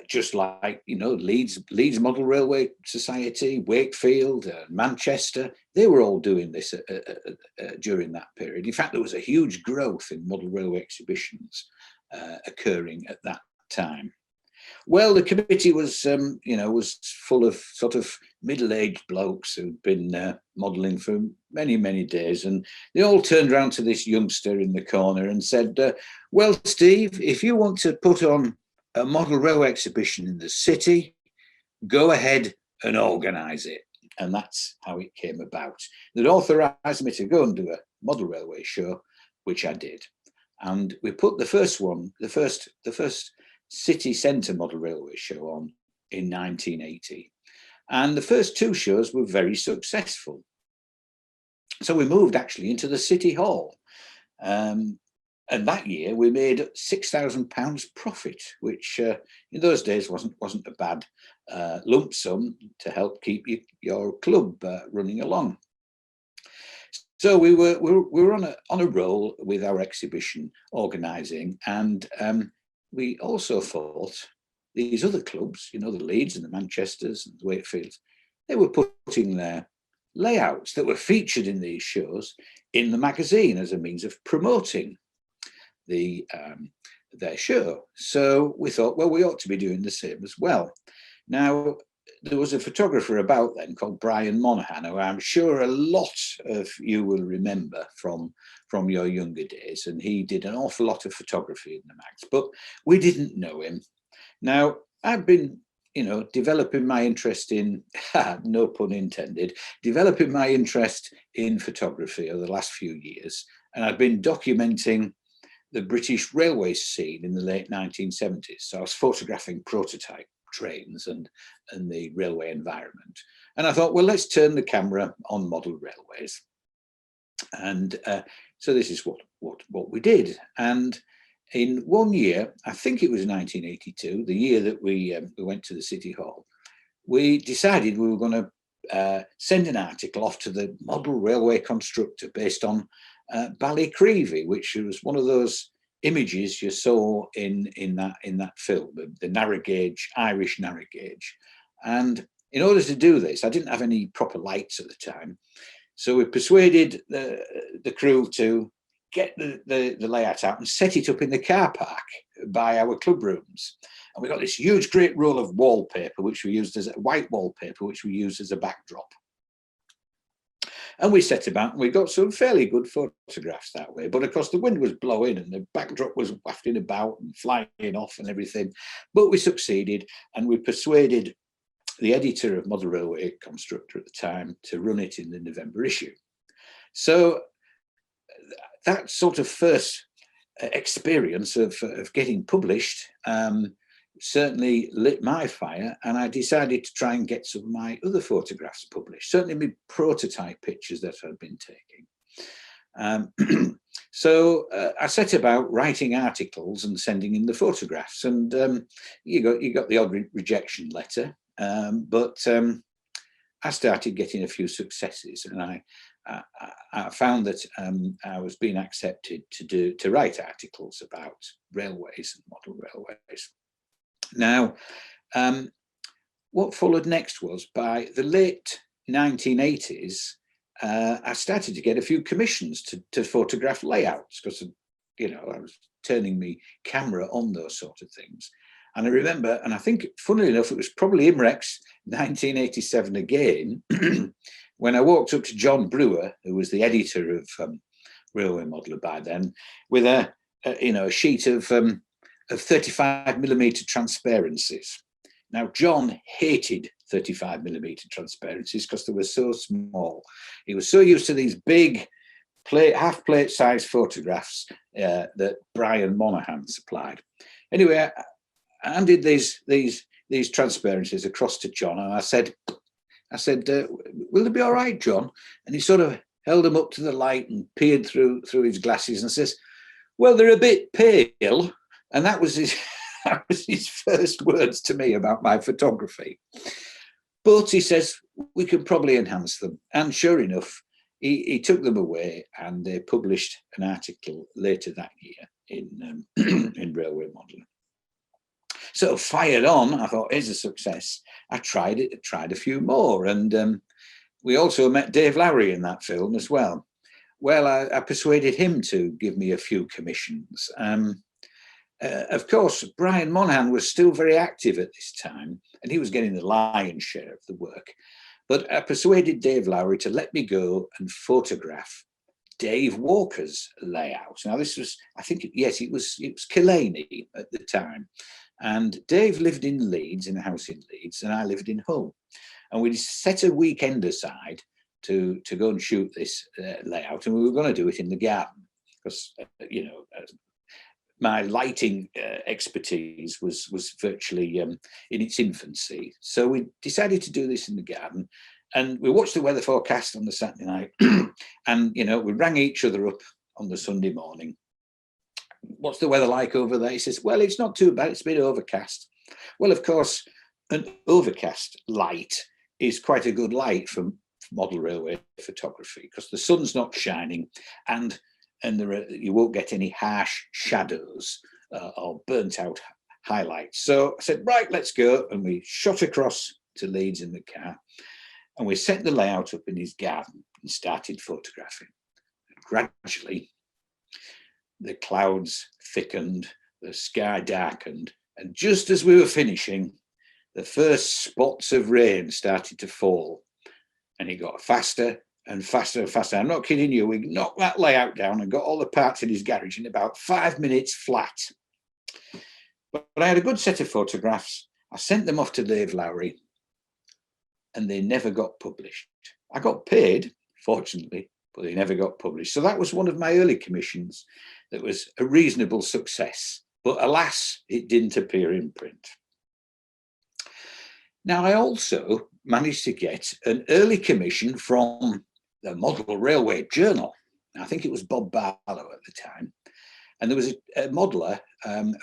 [SPEAKER 3] Just like, you know, Leeds Model Railway Society, Wakefield, Manchester, they were all doing this during that period. In fact, there was a huge growth in model railway exhibitions occurring at that time. Well, the committee was, you know, was full of sort of middle-aged blokes who'd been modelling for many, many days. And they all turned around to this youngster in the corner and said, well, Steve, if you want to put on a model railway exhibition in the city, go ahead and organise it. And that's how it came about. They'd authorised me to go and do a model railway show, which I did. And we put the first one, the first city centre model railway show on in 1980. And the first two shows were very successful. So we moved actually into the City Hall. And that year we made £6,000 profit, which in those days wasn't a bad lump sum to help keep your club running along. So we were on a roll with our exhibition organising, and we also thought these other clubs, you know, the Leeds and the Manchesters and the Wakefields, they were putting their layouts that were featured in these shows in the magazine as a means of promoting their show. So we thought, well, we ought to be doing the same as well. Now, there was a photographer about then called Brian Monaghan, who I'm sure a lot of you will remember from your younger days, and he did an awful lot of photography in the mags, but we didn't know him. Now, I've been, you know, developing my interest in, no pun intended, developing my interest in photography over the last few years, and I've been documenting the British railway scene in the late 1970s. So I was photographing prototype trains and the railway environment. And I thought, well, let's turn the camera on model railways. And so this is what we did. And in 1 year, I think it was 1982, the year that we went to the City Hall, we decided we were going to send an article off to the model railway constructor based on Ballycreevy, which was one of those images you saw in that film, the narrow gauge, Irish narrow gauge. And in order to do this, I didn't have any proper lights at the time, so we persuaded the crew to get the layout out and set it up in the car park by our club rooms. And we got this huge, great roll of wallpaper, which we used as a white wallpaper, which we used as a backdrop. And we set about and we got some fairly good photographs that way. But of course, the wind was blowing and the backdrop was wafting about and flying off and everything. But we succeeded, and we persuaded the editor of Model Railway Constructor at the time to run it in the November issue. So that sort of first experience of getting published certainly lit my fire, and I decided to try and get some of my other photographs published, certainly my prototype pictures that I'd been taking. So I set about writing articles and sending in the photographs, and you got the odd rejection letter, but I started getting a few successes, and I found that I was being accepted to write articles about railways and model railways. Now, what followed next was, by the late 1980s, I started to get a few commissions to photograph layouts, because, you know, I was turning my camera on those sort of things. And I remember, and I think, funnily enough, it was probably IMREX 1987 again, when I walked up to John Brewer, who was the editor of Railway Modeler by then, with a sheet of 35mm transparencies. Now, John hated 35mm transparencies because they were so small. He was so used to these big half plate size photographs that Brian Monaghan supplied. Anyway, I handed these transparencies across to John, and I said, will they be all right, John? And he sort of held them up to the light and peered through his glasses and says, well, they're a bit pale. And that was his first words to me about my photography. But he says, we can probably enhance them. And sure enough, he took them away, and they published an article later that year in Railway Modeler. So fired on, I thought, here's a success. I tried a few more. And we also met Dave Lowry in that film as well. Well, I persuaded him to give me a few commissions. Of course, Brian Monaghan was still very active at this time, and he was getting the lion's share of the work. But I persuaded Dave Lowry to let me go and photograph Dave Walker's layout. Now, this was, I think, yes, it was Killarney at the time. And Dave lived in Leeds, in a house in Leeds, and I lived in Hull. And we set a weekend aside to go and shoot this layout, and we were going to do it in the garden, because, my lighting expertise was virtually in its infancy. So we decided to do this in the garden, and we watched the weather forecast on the Saturday night, and, we rang each other up on the Sunday morning. What's the weather like over there? He says, well, it's not too bad. It's been overcast. Well, of course, an overcast light is quite a good light for model railway photography, because the sun's not shining, and you won't get any harsh shadows or burnt out highlights. So I said, right, let's go. And we shot across to Leeds in the car, and we set the layout up in his garden and started photographing. Gradually, the clouds thickened, the sky darkened, and just as we were finishing, the first spots of rain started to fall, and it got faster and faster and faster. I'm not kidding you. We knocked that layout down and got all the parts in his garage in about 5 minutes flat. But I had a good set of photographs. I sent them off to Dave Lowry, and they never got published. I got paid, fortunately, but they never got published. So that was one of my early commissions that was a reasonable success. But alas, it didn't appear in print. Now, I also managed to get an early commission from the Model Railway Journal. I think it was Bob Barlow at the time. And there was a modeller,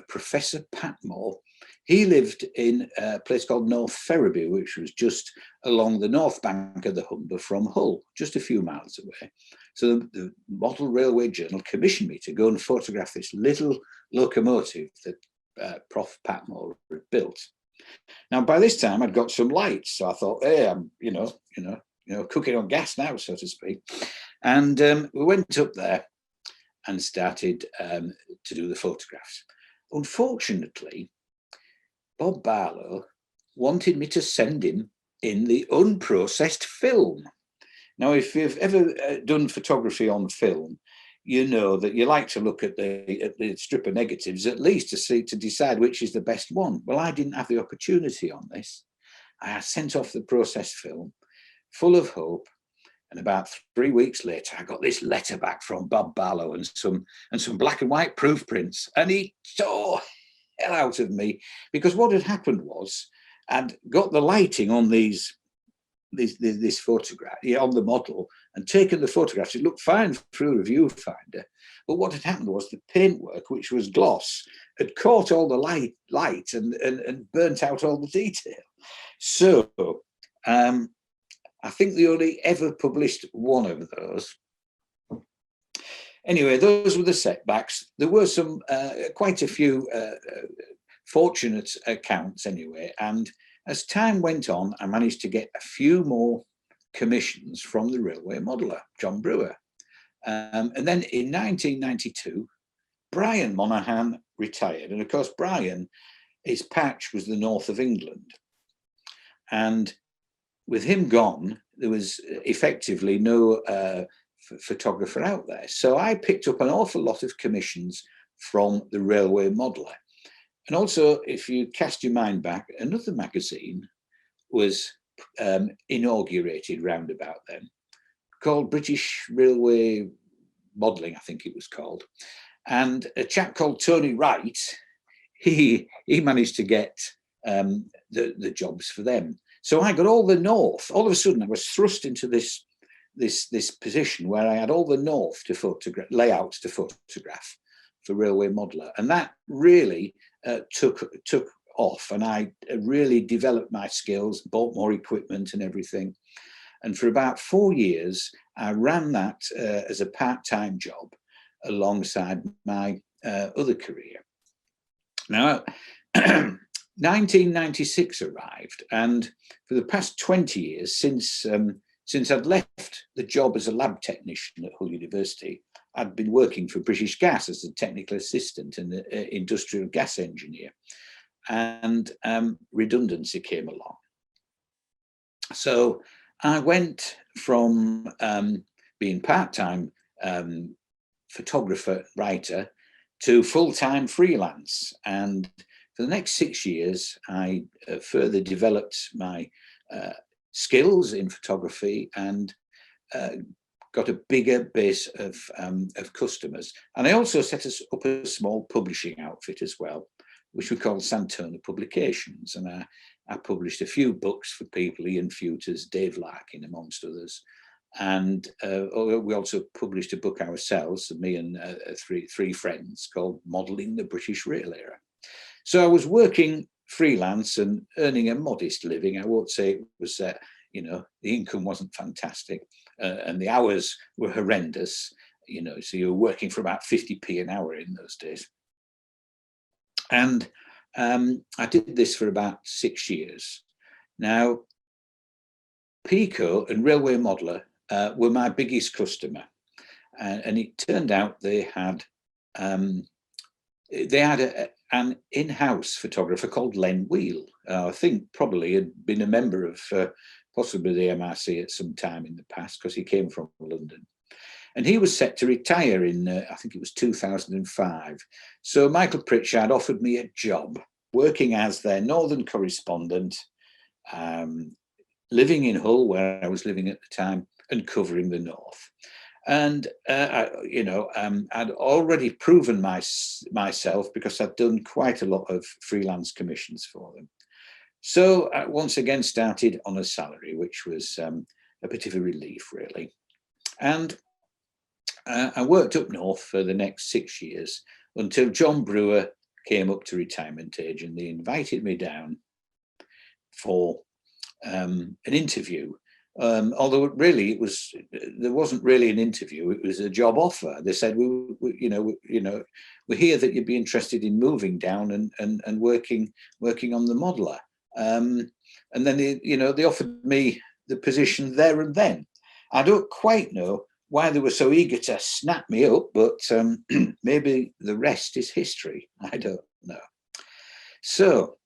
[SPEAKER 3] Professor Patmore. He lived in a place called North Ferriby, which was just along the north bank of the Humber from Hull, just a few miles away. So the Model Railway Journal commissioned me to go and photograph this little locomotive that Prof. Patmore had built. Now, by this time, I'd got some lights, so I thought, hey, I'm, cooking on gas now, so to speak. And we went up there and started to do the photographs. Unfortunately, Bob Barlow wanted me to send him in the unprocessed film. Now, if you've ever done photography on film, you know that you like to look at the strip of negatives, at least to decide which is the best one. Well, I didn't have the opportunity on this. I sent off the processed film, full of hope. And about 3 weeks later, I got this letter back from Bob Barlow and some black and white proof prints. And he tore hell out of me, because what had happened was I'd got the lighting on this photograph, on the model, and taken the photographs. It looked fine through a viewfinder. But what had happened was the paintwork, which was gloss, had caught all the light and burnt out all the detail. So I think they only ever published one of those. Anyway, those were the setbacks. There were some, quite a few fortunate accounts anyway. And as time went on, I managed to get a few more commissions from the railway modeller, John Brewer. And then in 1992, Brian Monaghan retired. And of course, Brian, his patch was the north of England. And with him gone, there was effectively no photographer out there. So I picked up an awful lot of commissions from the railway modeller. And also, if you cast your mind back, another magazine was inaugurated round about then, called British Railway Modelling, I think it was called. And a chap called Tony Wright, he managed to get the jobs for them. So I got all the north. All of a sudden, I was thrust into this position where I had all the north to photograph, layouts to photograph for Railway Modeller, and that really took off. And I really developed my skills, bought more equipment and everything. And for about 4 years, I ran that as a part-time job alongside my other career. Now, 1996 arrived, and for the past 20 years, since I'd left the job as a lab technician at Hull University, I'd been working for British Gas as a technical assistant and an industrial gas engineer, and redundancy came along. So I went from being part-time photographer, writer, to full-time freelance. And for the next 6 years, I further developed my skills in photography and got a bigger base of customers. And I also set us up a small publishing outfit as well, which we called Santona Publications. And I published a few books for people, Ian Futers, Dave Larkin, amongst others. And we also published a book ourselves, me and three friends, called Modelling the British Rail Era. So I was working freelance and earning a modest living. I won't say it was, you know, the income wasn't fantastic and the hours were horrendous, you know, so you were working for about 50p an hour in those days. And I did this for about 6 years. Now, Pico and Railway Modeller were my biggest customer, and it turned out they had an in-house photographer called Len Wheel. I think probably had been a member of possibly the MRC at some time in the past, because he came from London. And he was set to retire in, I think it was 2005. So Michael Pritchard offered me a job working as their northern correspondent, living in Hull, where I was living at the time, and covering the north. And, you know, I'd already proven myself because I'd done quite a lot of freelance commissions for them. So I once again started on a salary, which was a bit of a relief, really. And I worked up north for the next 6 years until John Brewer came up to retirement age, and they invited me down for an interview. Although really there wasn't really an interview, it was a job offer. They said, we hear that you'd be interested in moving down and working on the modeller. And then they offered me the position there and then. I don't quite know why they were so eager to snap me up, but maybe the rest is history. I don't know. So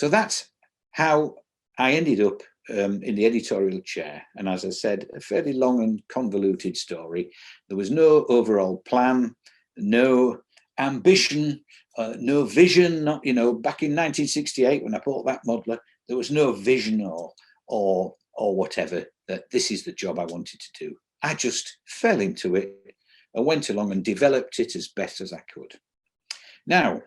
[SPEAKER 3] that's how I ended up in the editorial chair. And as I said, a fairly long and convoluted story. There was no overall plan, no ambition, no vision. Not, back in 1968 when I bought that modeler, there was no vision or whatever that this is the job I wanted to do. I just fell into it and went along and developed it as best as I could. Now,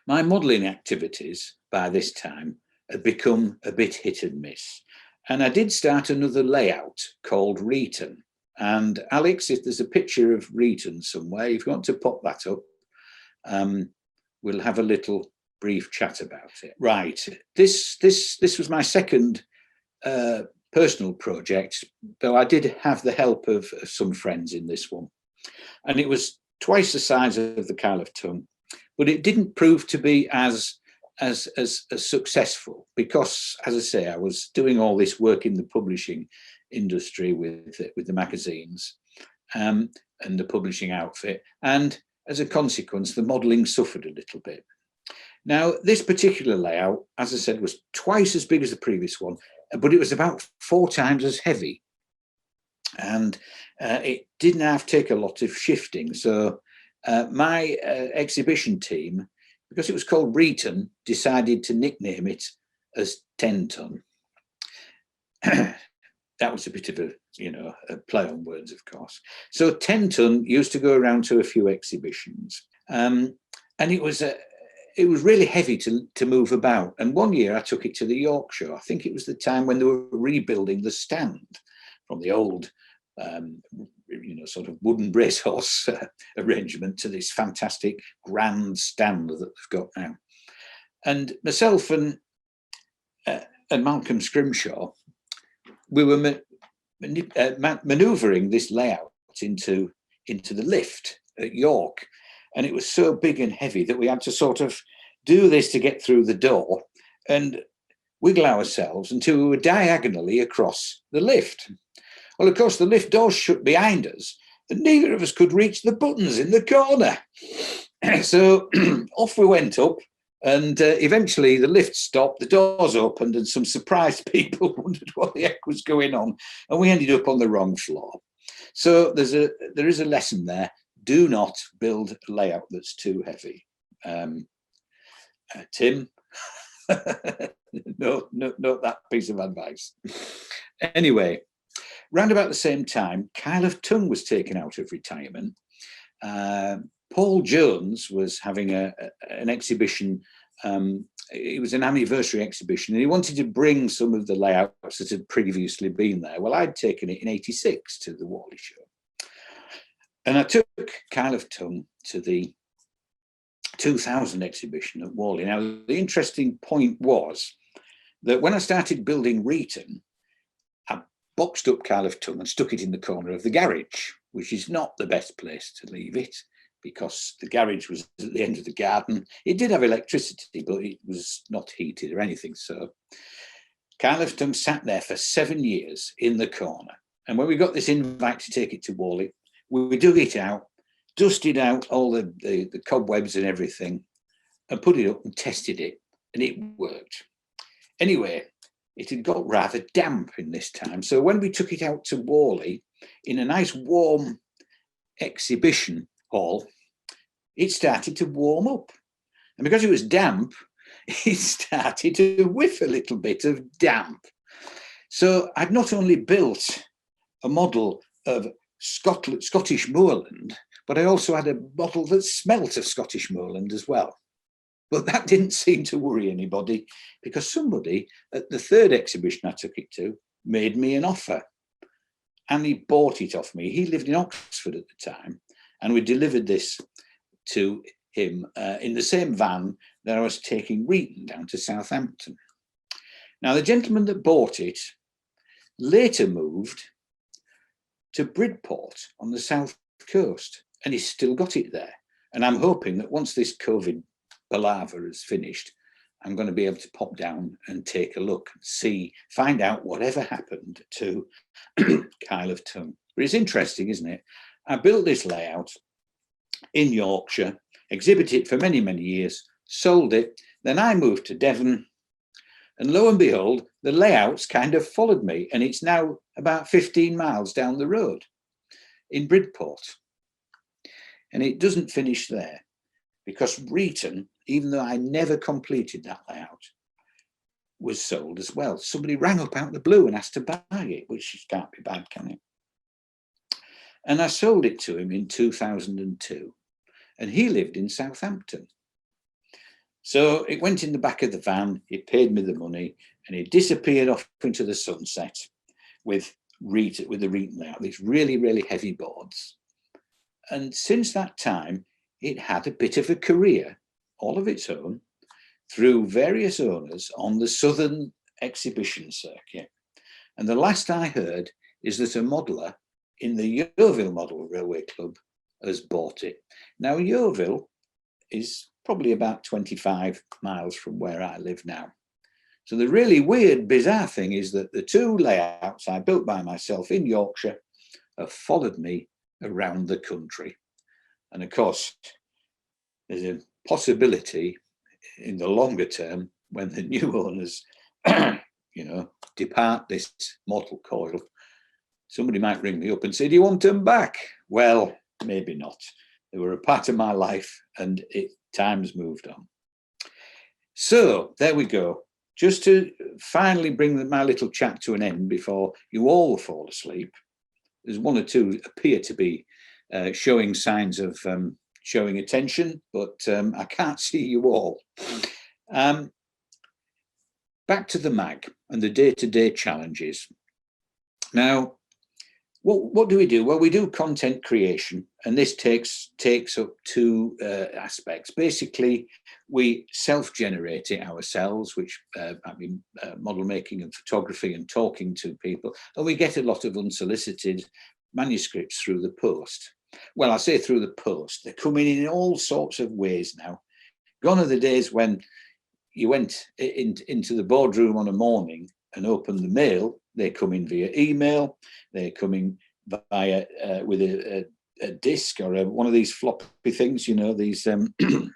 [SPEAKER 3] my modelling activities by this time had become a bit hit and miss. And I did start another layout called Reeton. And Alex, if there's a picture of Reeton somewhere, if you want to pop that up, we'll have a little brief chat about it. Right, this was my second personal project, though I did have the help of some friends in this one. And it was twice the size of the Kyle of Tongue, but it didn't prove to be as successful because, as I say, I was doing all this work in the publishing industry with the magazines and the publishing outfit. And as a consequence, the modelling suffered a little bit. Now, this particular layout, as I said, was twice as big as the previous one, but it was about 4 times as heavy. And it didn't have to take a lot of shifting. So my exhibition team, because it was called Reeton, decided to nickname it as 10 ton. That was a bit of a play on words, of course. So 10 ton used to go around to a few exhibitions. And it was really heavy to move about. And one year I took it to the York Show. I think it was the time when they were rebuilding the stand from the old, sort of wooden racehorse arrangement to this fantastic grand stand that they've got now. And myself and Malcolm Scrimshaw, we were manoeuvring this layout into the lift at York. And it was so big and heavy that we had to sort of do this to get through the door and wiggle ourselves until we were diagonally across the lift. Well, of course, the lift doors shut behind us and neither of us could reach the buttons in the corner. So off we went up and eventually the lift stopped, the doors opened and some surprised people wondered what the heck was going on. And we ended up on the wrong floor. So there is a lesson there. Do not build a layout that's too heavy. Tim, no, that piece of advice. Anyway, round about the same time, Kyle of Tongue was taken out of retirement. Paul Jones was having an exhibition. It was an anniversary exhibition, and he wanted to bring some of the layouts that had previously been there. Well, I'd taken it in '86 to the Whalley Show. And I took Kyle of Tongue to the 2000 exhibition at Whalley. Now, the interesting point was that when I started building Reeton, I boxed up Kyle of Tongue and stuck it in the corner of the garage, which is not the best place to leave it because the garage was at the end of the garden. It did have electricity, but it was not heated or anything. So Kyle of Tongue sat there for 7 years in the corner. And when we got this invite to take it to Whalley, we dug it out, dusted out all the cobwebs and everything, and put it up and tested it, and it worked. Anyway, it had got rather damp in this time. So when we took it out to Whalley in a nice warm exhibition hall, it started to warm up. And because it was damp, it started to whiff a little bit of damp. So I'd not only built a model of Scottish moorland, but I also had a bottle that smelt of Scottish moorland as well. But that didn't seem to worry anybody because somebody at the third exhibition I took it to made me an offer and he bought it off me. He lived in Oxford at the time and we delivered this to him in the same van that I was taking Reeton down to Southampton. Now, the gentleman that bought it later moved to Bridport on the south coast, and he's still got it there. And I'm hoping that once this COVID palaver is finished, I'm going to be able to pop down and take a look, find out whatever happened to Kyle of Tongue. But it's interesting, isn't it? I built this layout in Yorkshire, exhibited it for many, many years, sold it. Then I moved to Devon, and lo and behold, the layouts kind of followed me, and it's now about 15 miles down the road in Bridport. And it doesn't finish there, because Reeton, even though I never completed that layout, was sold as well. Somebody rang up out of the blue and asked to buy it, which can't be bad, can it? And I sold it to him in 2002, and he lived in Southampton. So it went in the back of the van, he paid me the money, and he disappeared off into the sunset with the Reeton layout, these really, really heavy boards. And since that time, it had a bit of a career, all of its own, through various owners on the Southern exhibition circuit. And the last I heard is that a modeller in the Yeovil Model Railway Club has bought it. Now, Yeovil is probably about 25 miles from where I live now. So the really weird, bizarre thing is that the two layouts I built by myself in Yorkshire have followed me around the country. And of course, there's a possibility in the longer term when the new owners, depart this mortal coil, somebody might ring me up and say, do you want them back? Well, maybe not. They were a part of my life and time's moved on. So there we go. Just to finally bring my little chat to an end before you all fall asleep, there's one or two appear to be showing signs of showing attention, but I can't see you all. Back to the mag and the day-to-day challenges. Now, what do we do? Well, we do content creation, and this takes up two aspects. Basically, we self-generate it ourselves, which model making and photography and talking to people, and we get a lot of unsolicited manuscripts through the post. Well, I say through the post, they're coming in all sorts of ways now. Gone are the days when you went into the boardroom on a morning and opened the mail. They come in via email, they're coming via with a disk or one of these floppy things, these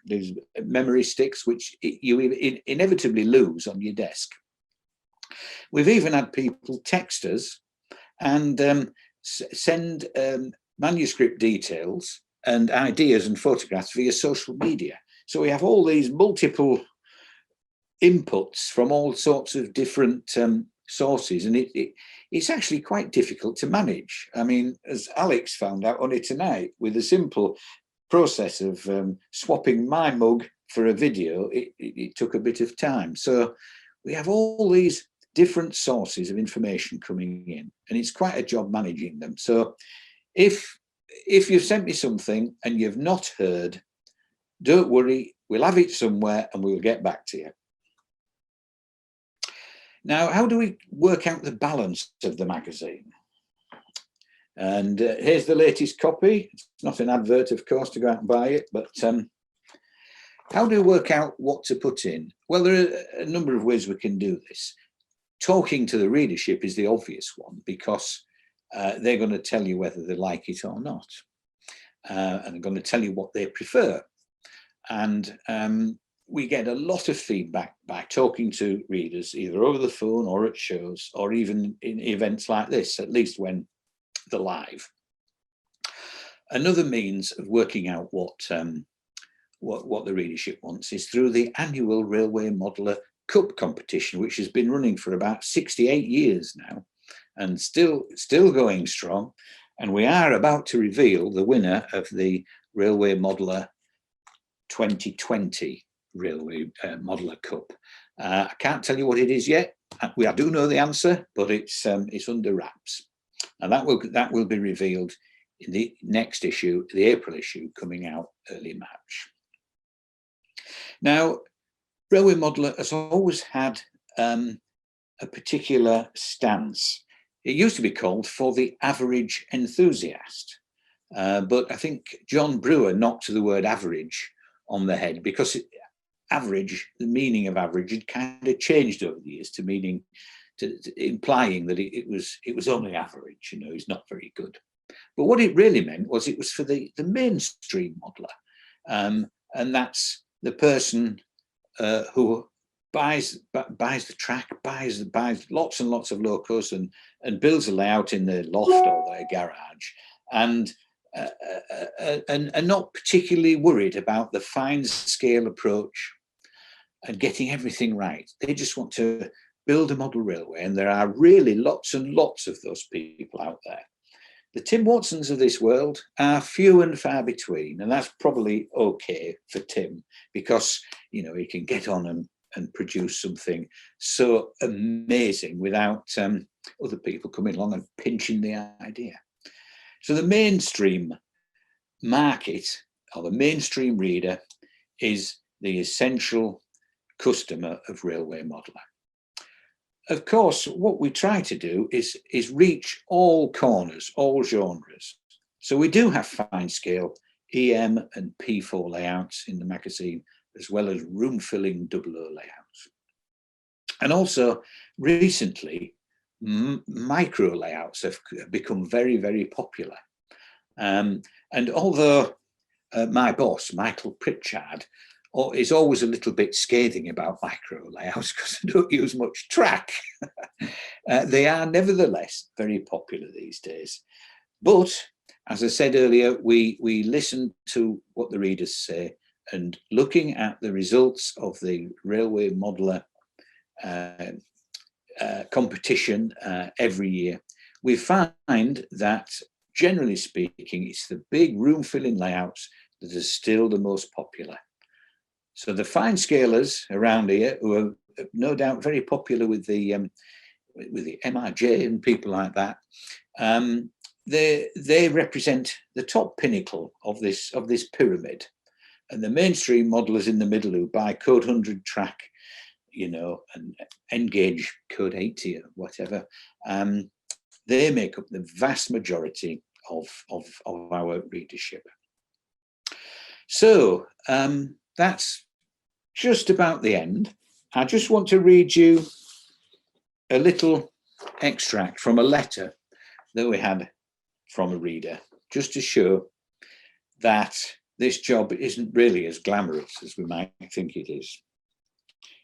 [SPEAKER 3] these memory sticks, which you inevitably lose on your desk. We've even had people text us and send manuscript details and ideas and photographs via social media. So we have all these multiple inputs from all sorts of different sources, and it's actually quite difficult to manage. I mean, as Alex found out only tonight, with a simple process of swapping my mug for a video, it took a bit of time. So we have all these different sources of information coming in, and it's quite a job managing them. So if you've sent me something and you've not heard, don't worry, we'll have it somewhere and we'll get back to you. Now, how do we work out the balance of the magazine? And here's the latest copy. It's not an advert, of course, to go out and buy it, but how do we work out what to put in? Well, there are a number of ways we can do this. Talking to the readership is the obvious one, because they're going to tell you whether they like it or not. And they're going to tell you what they prefer. And we get a lot of feedback by talking to readers, either over the phone or at shows, or even in events like this, at least when they're live. Another means of working out what the readership wants is through the annual Railway Modeller Cup competition, which has been running for about 68 years now, and still going strong. And we are about to reveal the winner of the Railway Modeller 2020 Railway Modeller Cup. I can't tell you what it is yet. I do know the answer, but it's under wraps, and that will be revealed in the next issue, the April issue, coming out early March. Now, Railway Modeller has always had a particular stance. It used to be called For the Average Enthusiast, but I think John Brewer knocked the word average on the head, because average, the meaning of average, had kind of changed over the years to meaning, implying that it was only average, he's not very good. But what it really meant was it was for the mainstream modeller, and that's the person who buys the track, buys lots and lots of locos and builds a layout in their loft or their garage, and not particularly worried about the fine scale approach and getting everything right. They just want to build a model railway, and there are really lots and lots of those people out there. The Tim Watsons of this world are few and far between, and that's probably okay for Tim, because he can get on and produce something so amazing without other people coming along and pinching the idea. So the mainstream market, or the mainstream reader, is the essential customer of Railway Modeller. of course, what we try to do is reach all corners, all genres. So we do have fine scale EM and P4 layouts in the magazine, as well as room filling 00 layouts. And also recently, micro layouts have become very, very popular. And although my boss, Michael Pritchard, is always a little bit scathing about micro layouts because they don't use much track, they are nevertheless very popular these days. But as I said earlier, we listen to what the readers say, and looking at the results of the Railway Modeler competition every year, we find that generally speaking, it's the big room filling layouts that are still the most popular. So the fine scalers around here, who are no doubt very popular with the MRJ and people like that, they represent the top pinnacle of this pyramid, and the mainstream modelers in the middle who buy Code 100 track, you know, and Engage Code 80 or whatever, they make up the vast majority of our readership. So that's just about the end. I just want to read you a little extract from a letter that we had from a reader, just to show that this job isn't really as glamorous as we might think it is.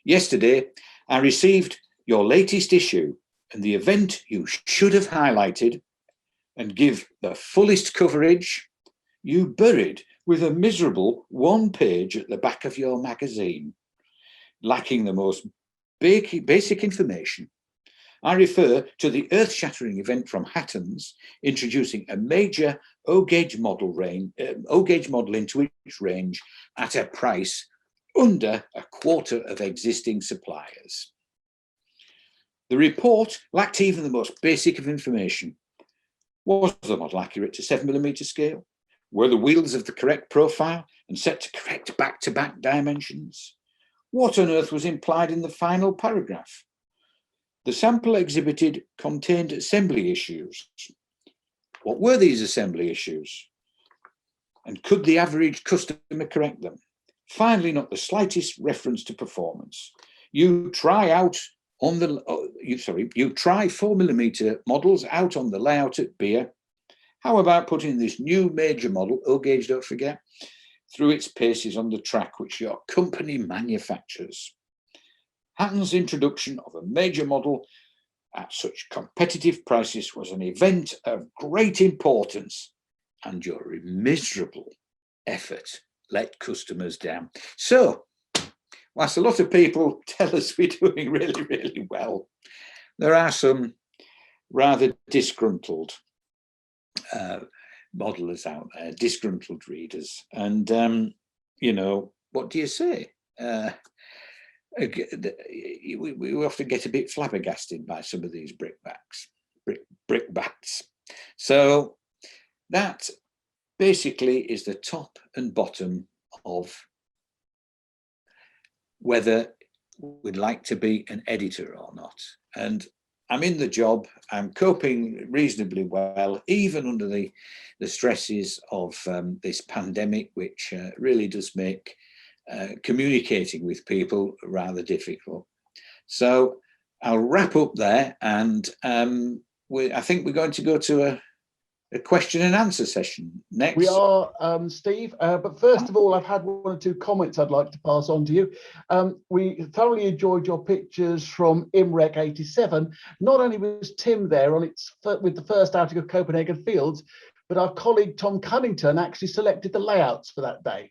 [SPEAKER 3] Yesterday, I received your latest issue and the event you should have highlighted and give the fullest coverage, you buried with a miserable one page at the back of your magazine, lacking the most basic information. I refer to the earth-shattering event from Hatton's, introducing a major O-gauge model into its range at a price under a quarter of existing suppliers. The report lacked even the most basic of information. Was the model accurate to 7mm scale? Were the wheels of the correct profile and set to correct back-to-back dimensions? What on earth was implied in the final paragraph? The sample exhibited contained assembly issues. What were these assembly issues? And could the average customer correct them? Finally, not the slightest reference to performance. You try 4mm models out on the layout at Beer. How about putting this new major model, O-gauge, don't forget, through its paces on the track which your company manufactures? Hatton's introduction of a major model at such competitive prices was an event of great importance, and your miserable effort let customers down. So, whilst a lot of people tell us we're doing really, really well, there are some rather disgruntled modelers out there, disgruntled readers. And, you know, what do you say? We often get a bit flabbergasted by some of these brickbats. So that basically is the top and bottom of whether we'd like to be an editor or not. And I'm in the job, I'm coping reasonably well, even under the stresses of this pandemic, which really does make communicating with people rather difficult. So I'll wrap up there, and I think we're going to go to a question and answer session next.
[SPEAKER 1] We are, Steve, but first of all, I've had one or two comments I'd like to pass on to you. We thoroughly enjoyed your pictures from IMREC 87. Not only was Tim there with the first outing of Copenhagen Fields, but our colleague Tom Cunnington actually selected the layouts for that day.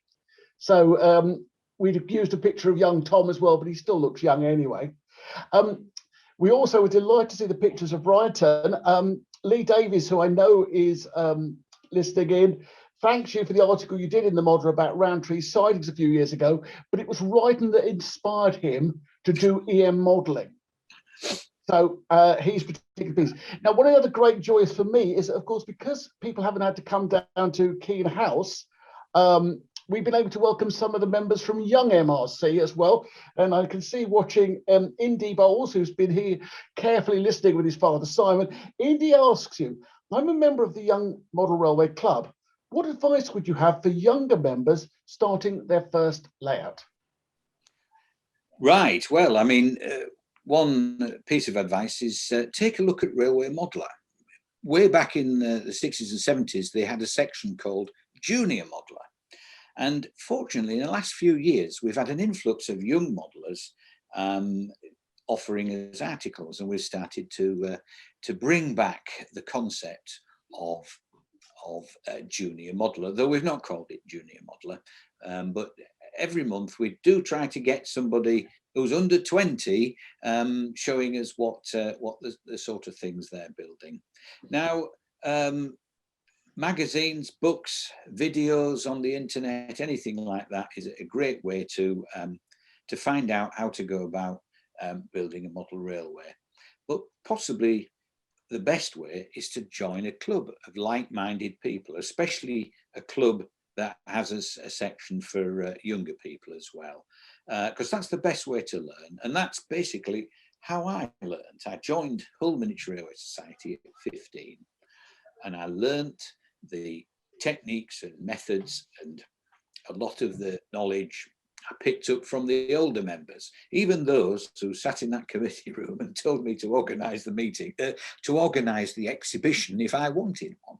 [SPEAKER 1] So we'd used a picture of young Tom as well, but he still looks young anyway. We also were delighted to see the pictures of Brighton. Lee Davies, who I know is listening in, thanks you for the article you did in the Modder about Roundtree sidings a few years ago, but it was writing that inspired him to do EM modelling. So he's particularly pleased. Now, one of the other great joys for me is, of course, because people haven't had to come down to Keene House, we've been able to welcome some of the members from Young MRC as well. And I can see watching Indy Bowles, who's been here carefully listening with his father, Simon. Indy asks you, I'm a member of the Young Model Railway Club. What advice would you have for younger members starting their first layout?
[SPEAKER 3] Right. Well, I mean, one piece of advice is take a look at Railway Modeller. Way back in the 60s and 70s, they had a section called Junior Modeller. And fortunately, in the last few years, we've had an influx of young modelers offering us articles, and we've started to bring back the concept of Junior Modeller, though we've not called it Junior Modeller. But every month we do try to get somebody who's under 20 showing us what the sort of things they're building. Now, magazines, books, videos on the internet, anything like that is a great way to find out how to go about building a model railway. But possibly the best way is to join a club of like-minded people, especially a club that has a section for younger people as well, because that's the best way to learn. And that's basically how I learned. I joined Hull Miniature Railway Society at 15, and I learnt the techniques and methods and a lot of the knowledge I picked up from the older members, even those who sat in that committee room and told me to organise the meeting, to organise the exhibition if I wanted one.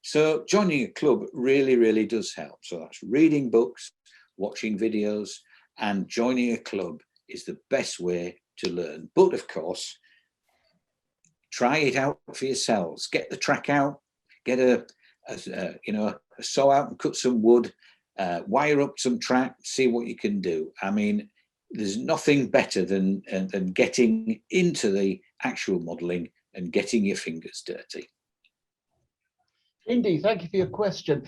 [SPEAKER 3] So joining a club really, really does help. So that's reading books, watching videos, and joining a club is the best way to learn. But of course, try it out for yourselves. Get the track out, get a saw out and cut some wood, wire up some track, see what you can do. I mean, there's nothing better than getting into the actual modelling and getting your fingers dirty.
[SPEAKER 1] Indy, thank you for your question.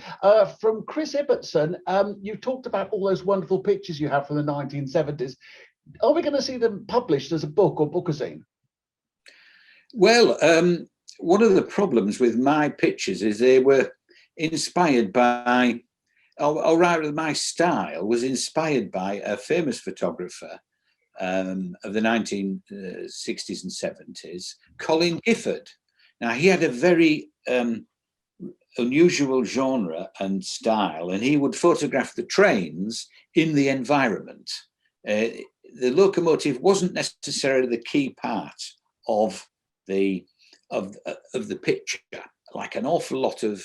[SPEAKER 1] From Chris Ibbotson, you talked about all those wonderful pictures you have from the 1970s. Are we going to see them published as a book or bookazine?
[SPEAKER 3] Well, one of the problems with my pictures is they were inspired by, or rather my style was inspired by a famous photographer of the 1960s and 70s, Colin Gifford. Now, he had a very unusual genre and style, and he would photograph the trains in the environment. The locomotive wasn't necessarily the key part of the picture, like an awful lot of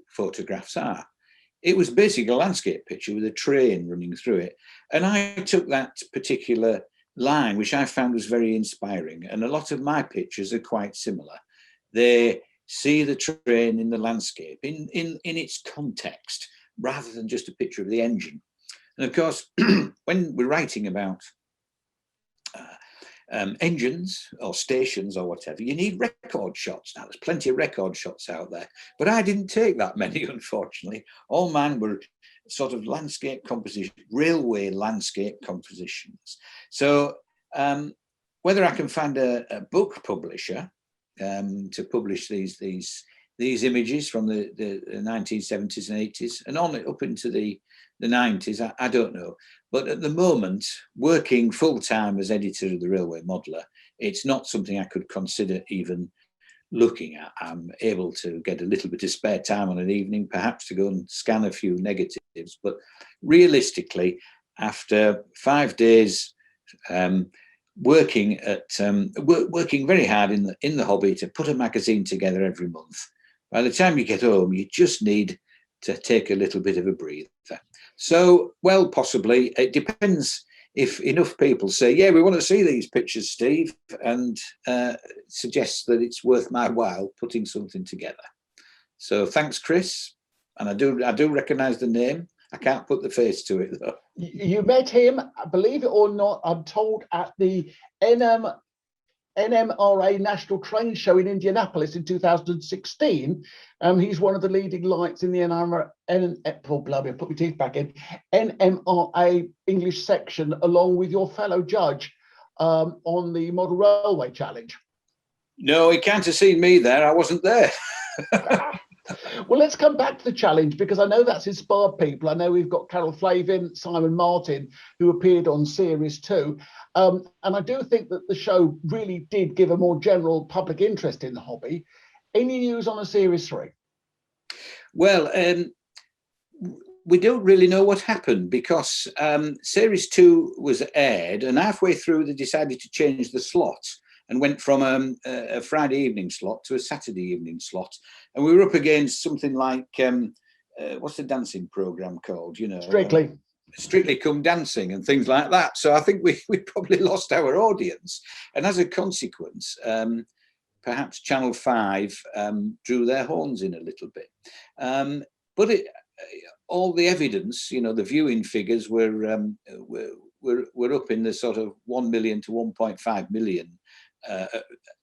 [SPEAKER 3] photographs are. It was basically a landscape picture with a train running through it, and I took that particular line, which I found was very inspiring. And a lot of my pictures are quite similar. They see the train in the landscape in its context, rather than just a picture of the engine. And of course, when we're writing about engines or stations or whatever, you need record shots. Now, there's plenty of record shots out there, but I didn't take that many, unfortunately. All mine were sort of landscape composition, railway landscape compositions. So whether I can find a book publisher to publish these images from the 1970s and 80s and on it up into the 90s, I don't know. But at the moment, working full-time as editor of the Railway Modeller, it's not something I could consider even looking at. I'm able to get a little bit of spare time on an evening, perhaps to go and scan a few negatives. But realistically, after 5 days working very hard in the hobby to put a magazine together every month, by the time you get home, you just need to take a little bit of a breather. So, well, possibly, it depends if enough people say, yeah, we want to see these pictures, Steve, and suggests that it's worth my while putting something together. So thanks, Chris. And I do recognise the name. I can't put the face to it, though.
[SPEAKER 1] You met him, believe it or not, I'm told, at the NMRA National Train Show in Indianapolis in 2016. He's one of the leading lights in the NMRA English section, along with your fellow judge on the Model Railway Challenge.
[SPEAKER 3] No, he can't have seen me there. I wasn't there.
[SPEAKER 1] Well, let's come back to the challenge, because I know that's inspired people. I know we've got Carol Flavin, Simon Martin, who appeared on series 2. And I do think that the show really did give a more general public interest in the hobby. Any news on a series 3?
[SPEAKER 3] Well, we don't really know what happened, because series 2 was aired, and halfway through they decided to change the slot and went from a Friday evening slot to a Saturday evening slot. And we were up against something like, what's the dancing program called? You know, Strictly Come Dancing and things like that. So I think we probably lost our audience. And as a consequence, perhaps Channel 5 drew their horns in a little bit. But all the evidence, you know, the viewing figures were up in the sort of 1 million to 1.5 million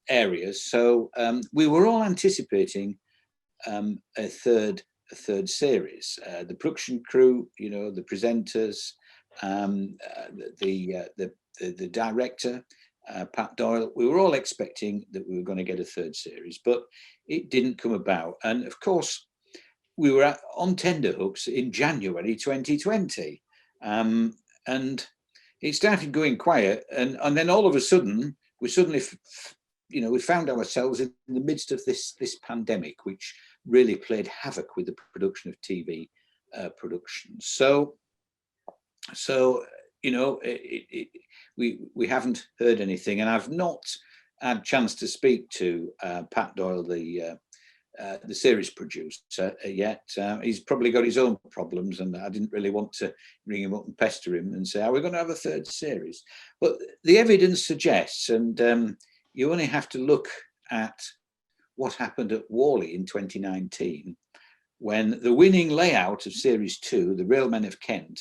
[SPEAKER 3] areas. So we were all anticipating a third series. The production crew, you know, the presenters, the director, Pat Doyle, we were all expecting that we were going to get a third series, but it didn't come about. And of course, we were on tenterhooks in January 2020, and it started going quiet, and then all of a sudden we suddenly, you know, we found ourselves in the midst of this pandemic, which really played havoc with the production of TV productions. So you know, we haven't heard anything, and I've not had a chance to speak to Pat Doyle, the series producer, yet. He's probably got his own problems, and I didn't really want to ring him up and pester him and say, are we going to have a third series? But the evidence suggests, and you only have to look at what happened at Whalley in 2019, when the winning layout of series 2, the Railmen of Kent,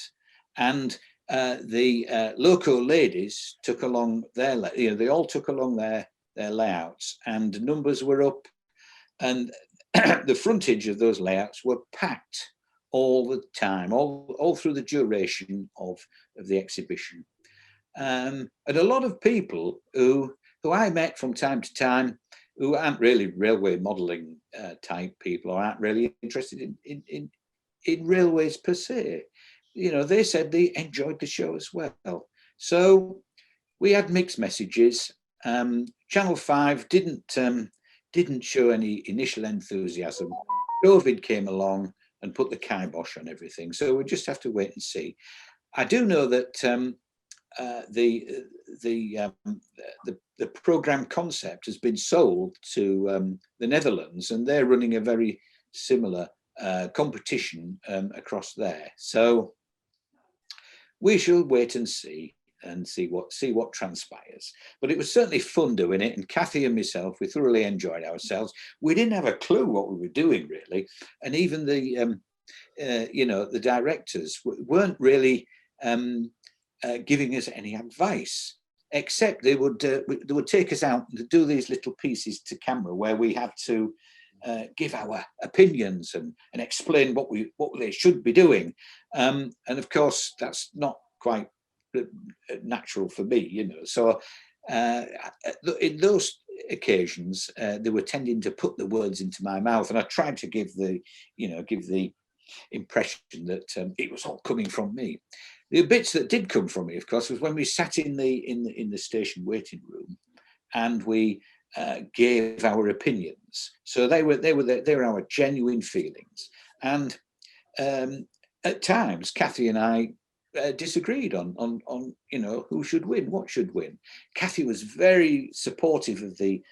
[SPEAKER 3] and the local ladies took along their, you know, they all took along their layouts, and numbers were up, and the frontage of those layouts were packed all the time, all through the duration of the exhibition. And a lot of people who I met from time to time, who aren't really railway modelling type people, or aren't really interested in railways per se, you know, they said they enjoyed the show as well. So we had mixed messages. Channel 5 didn't show any initial enthusiasm. COVID came along and put the kibosh on everything. So we just have to wait and see. I do know that the program concept has been sold to the Netherlands, and they're running a very similar competition across there. So we shall wait and see what transpires. But it was certainly fun doing it, and Kathy and myself, we thoroughly enjoyed ourselves. We didn't have a clue what we were doing, really, and even the you know, the directors weren't really giving us any advice, except they would take us out and do these little pieces to camera where we had to give our opinions and explain what they should be doing, and of course that's not quite natural for me, you know. So in those occasions they were tending to put the words into my mouth, and I tried to give the impression that it was all coming from me. The bits that did come from me, of course, was when we sat in the station waiting room and we gave our opinions. So they were our genuine feelings, and at times Kathy and I disagreed on you know, who should win, what should win. Kathy was very supportive of the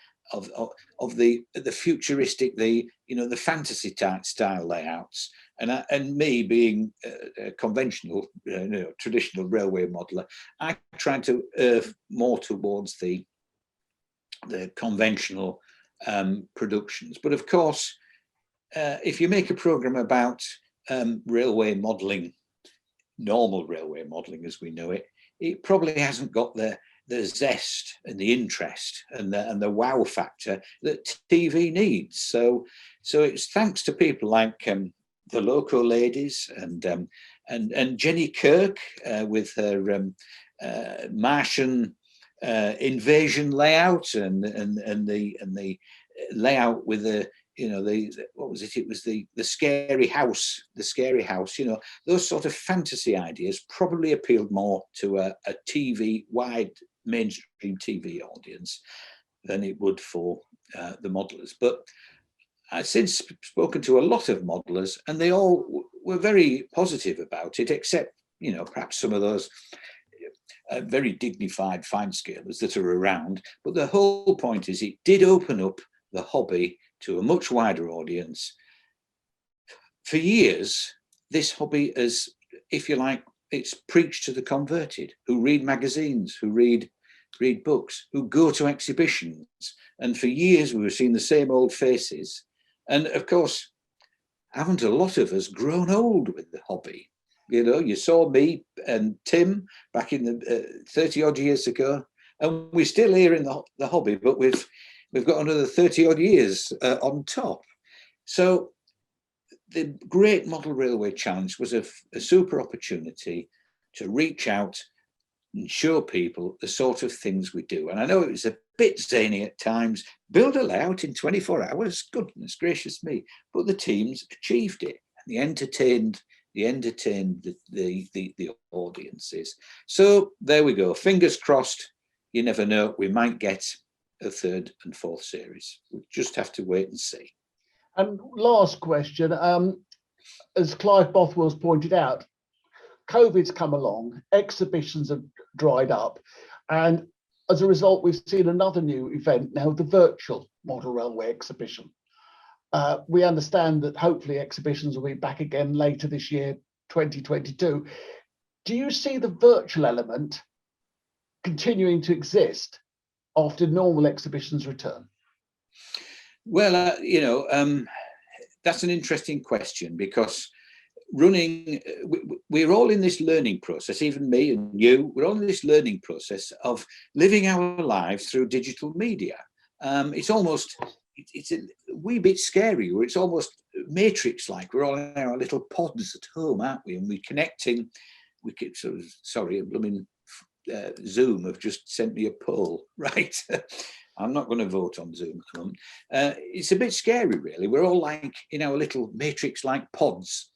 [SPEAKER 3] futuristic, you know, the fantasy type style layouts, and me being a conventional, you know, traditional railway modeler, I tried to err more towards the conventional productions. But of course, if you make a program about railway modeling, normal railway modeling as we know it, it probably hasn't got the zest and the interest and the wow factor that TV needs. So it's thanks to people like the local ladies and Jenny Kirk with her Martian invasion layout and the layout with the what was it? It was the scary house, those sort of fantasy ideas probably appealed more to a wide mainstream TV audience than it would for the modelers. But I've since spoken to a lot of modelers, and they all were very positive about it, except, perhaps some of those very dignified fine scalers that are around. But the whole point is it did open up the hobby to a much wider audience. For years, this hobby has, if you like, it's preached to the converted, who read magazines, who read books, who go to exhibitions. And for years, we were seeing the same old faces. And of course, haven't a lot of us grown old with the hobby? You saw me and Tim back in the 30 odd years ago, and we're still here in the hobby, but we've got another 30 odd years on top. So the Great Model Railway Challenge was a super opportunity to reach out and show people the sort of things we do. And I know it was a bit zany at times, build a layout in 24 hours, goodness gracious me, but the teams achieved it, and they entertained the audiences. So there we go, fingers crossed. You never know, we might get a third and fourth series. We'll just have to wait and see.
[SPEAKER 1] And last question, as Clive Bothwell's pointed out, COVID's come along, exhibitions have dried up, and as a result, we've seen another new event now, the virtual model railway exhibition. We understand that hopefully exhibitions will be back again later this year, 2022. Do you see the virtual element continuing to exist after normal exhibitions return?
[SPEAKER 3] Well, that's an interesting question, because we're all in this learning process, even me and you, we're all in this learning process of living our lives through digital media. It's a wee bit scary, or it's almost Matrix-like. We're all in our little pods at home, aren't we? And we're connecting. Zoom have just sent me a poll, right? I'm not going to vote on Zoom. It's a bit scary, really. We're all like in our little Matrix-like pods,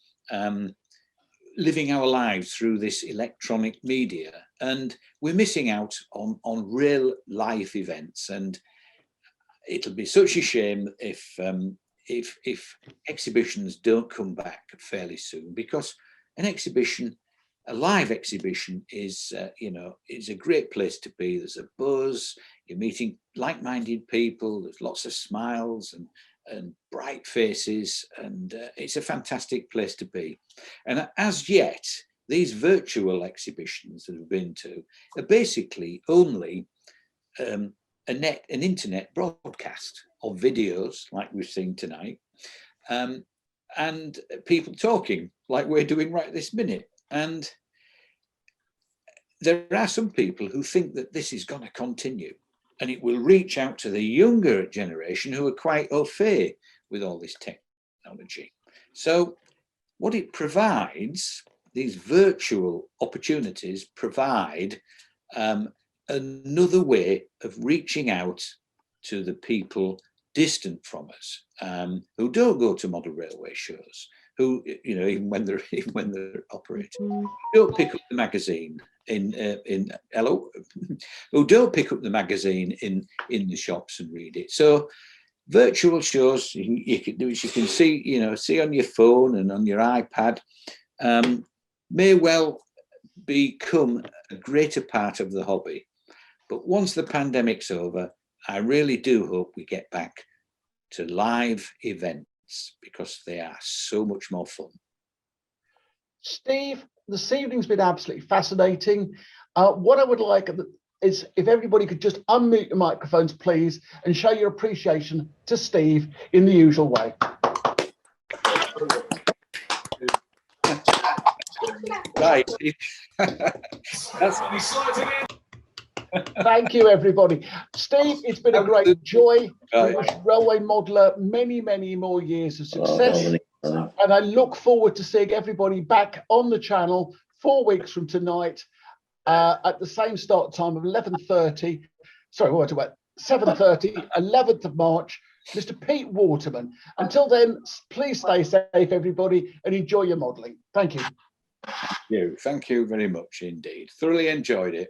[SPEAKER 3] living our lives through this electronic media, and we're missing out on real life events. And it'll be such a shame if exhibitions don't come back fairly soon, because a live exhibition is a great place to be. There's a buzz, you're meeting like-minded people, there's lots of smiles and bright faces, and it's a fantastic place to be. And as yet, these virtual exhibitions that I've been to are basically only an internet broadcast of videos like we've seen tonight, and people talking like we're doing right this minute. And there are some people who think that this is going to continue, and it will reach out to the younger generation who are quite au fait with all this technology. So what it provides, these virtual opportunities provide another way of reaching out to the people distant from us, who don't go to model railway shows, who, even when they're operating, don't pick up the magazine who don't pick up the magazine in the shops and read it. So virtual shows, you can do as you can see on your phone and on your iPad, may well become a greater part of the hobby. But once the pandemic's over, I really do hope we get back to live events, because they are so much more fun.
[SPEAKER 1] Steve, this evening's been absolutely fascinating. What I would like is if everybody could just unmute your microphones, please, and show your appreciation to Steve in the usual way.
[SPEAKER 3] Right.
[SPEAKER 1] Thank you, everybody. Steve, it's been a great joy. We wish Railway Modeler many, many more years of success. And I look forward to seeing everybody back on the channel 4 weeks from tonight at the same start time of 11:30. Sorry, what about 7:30, 11th of March, Mr. Pete Waterman. Until then, please stay safe, everybody, and enjoy your modelling. Thank you.
[SPEAKER 3] Thank you very much indeed. Thoroughly enjoyed it.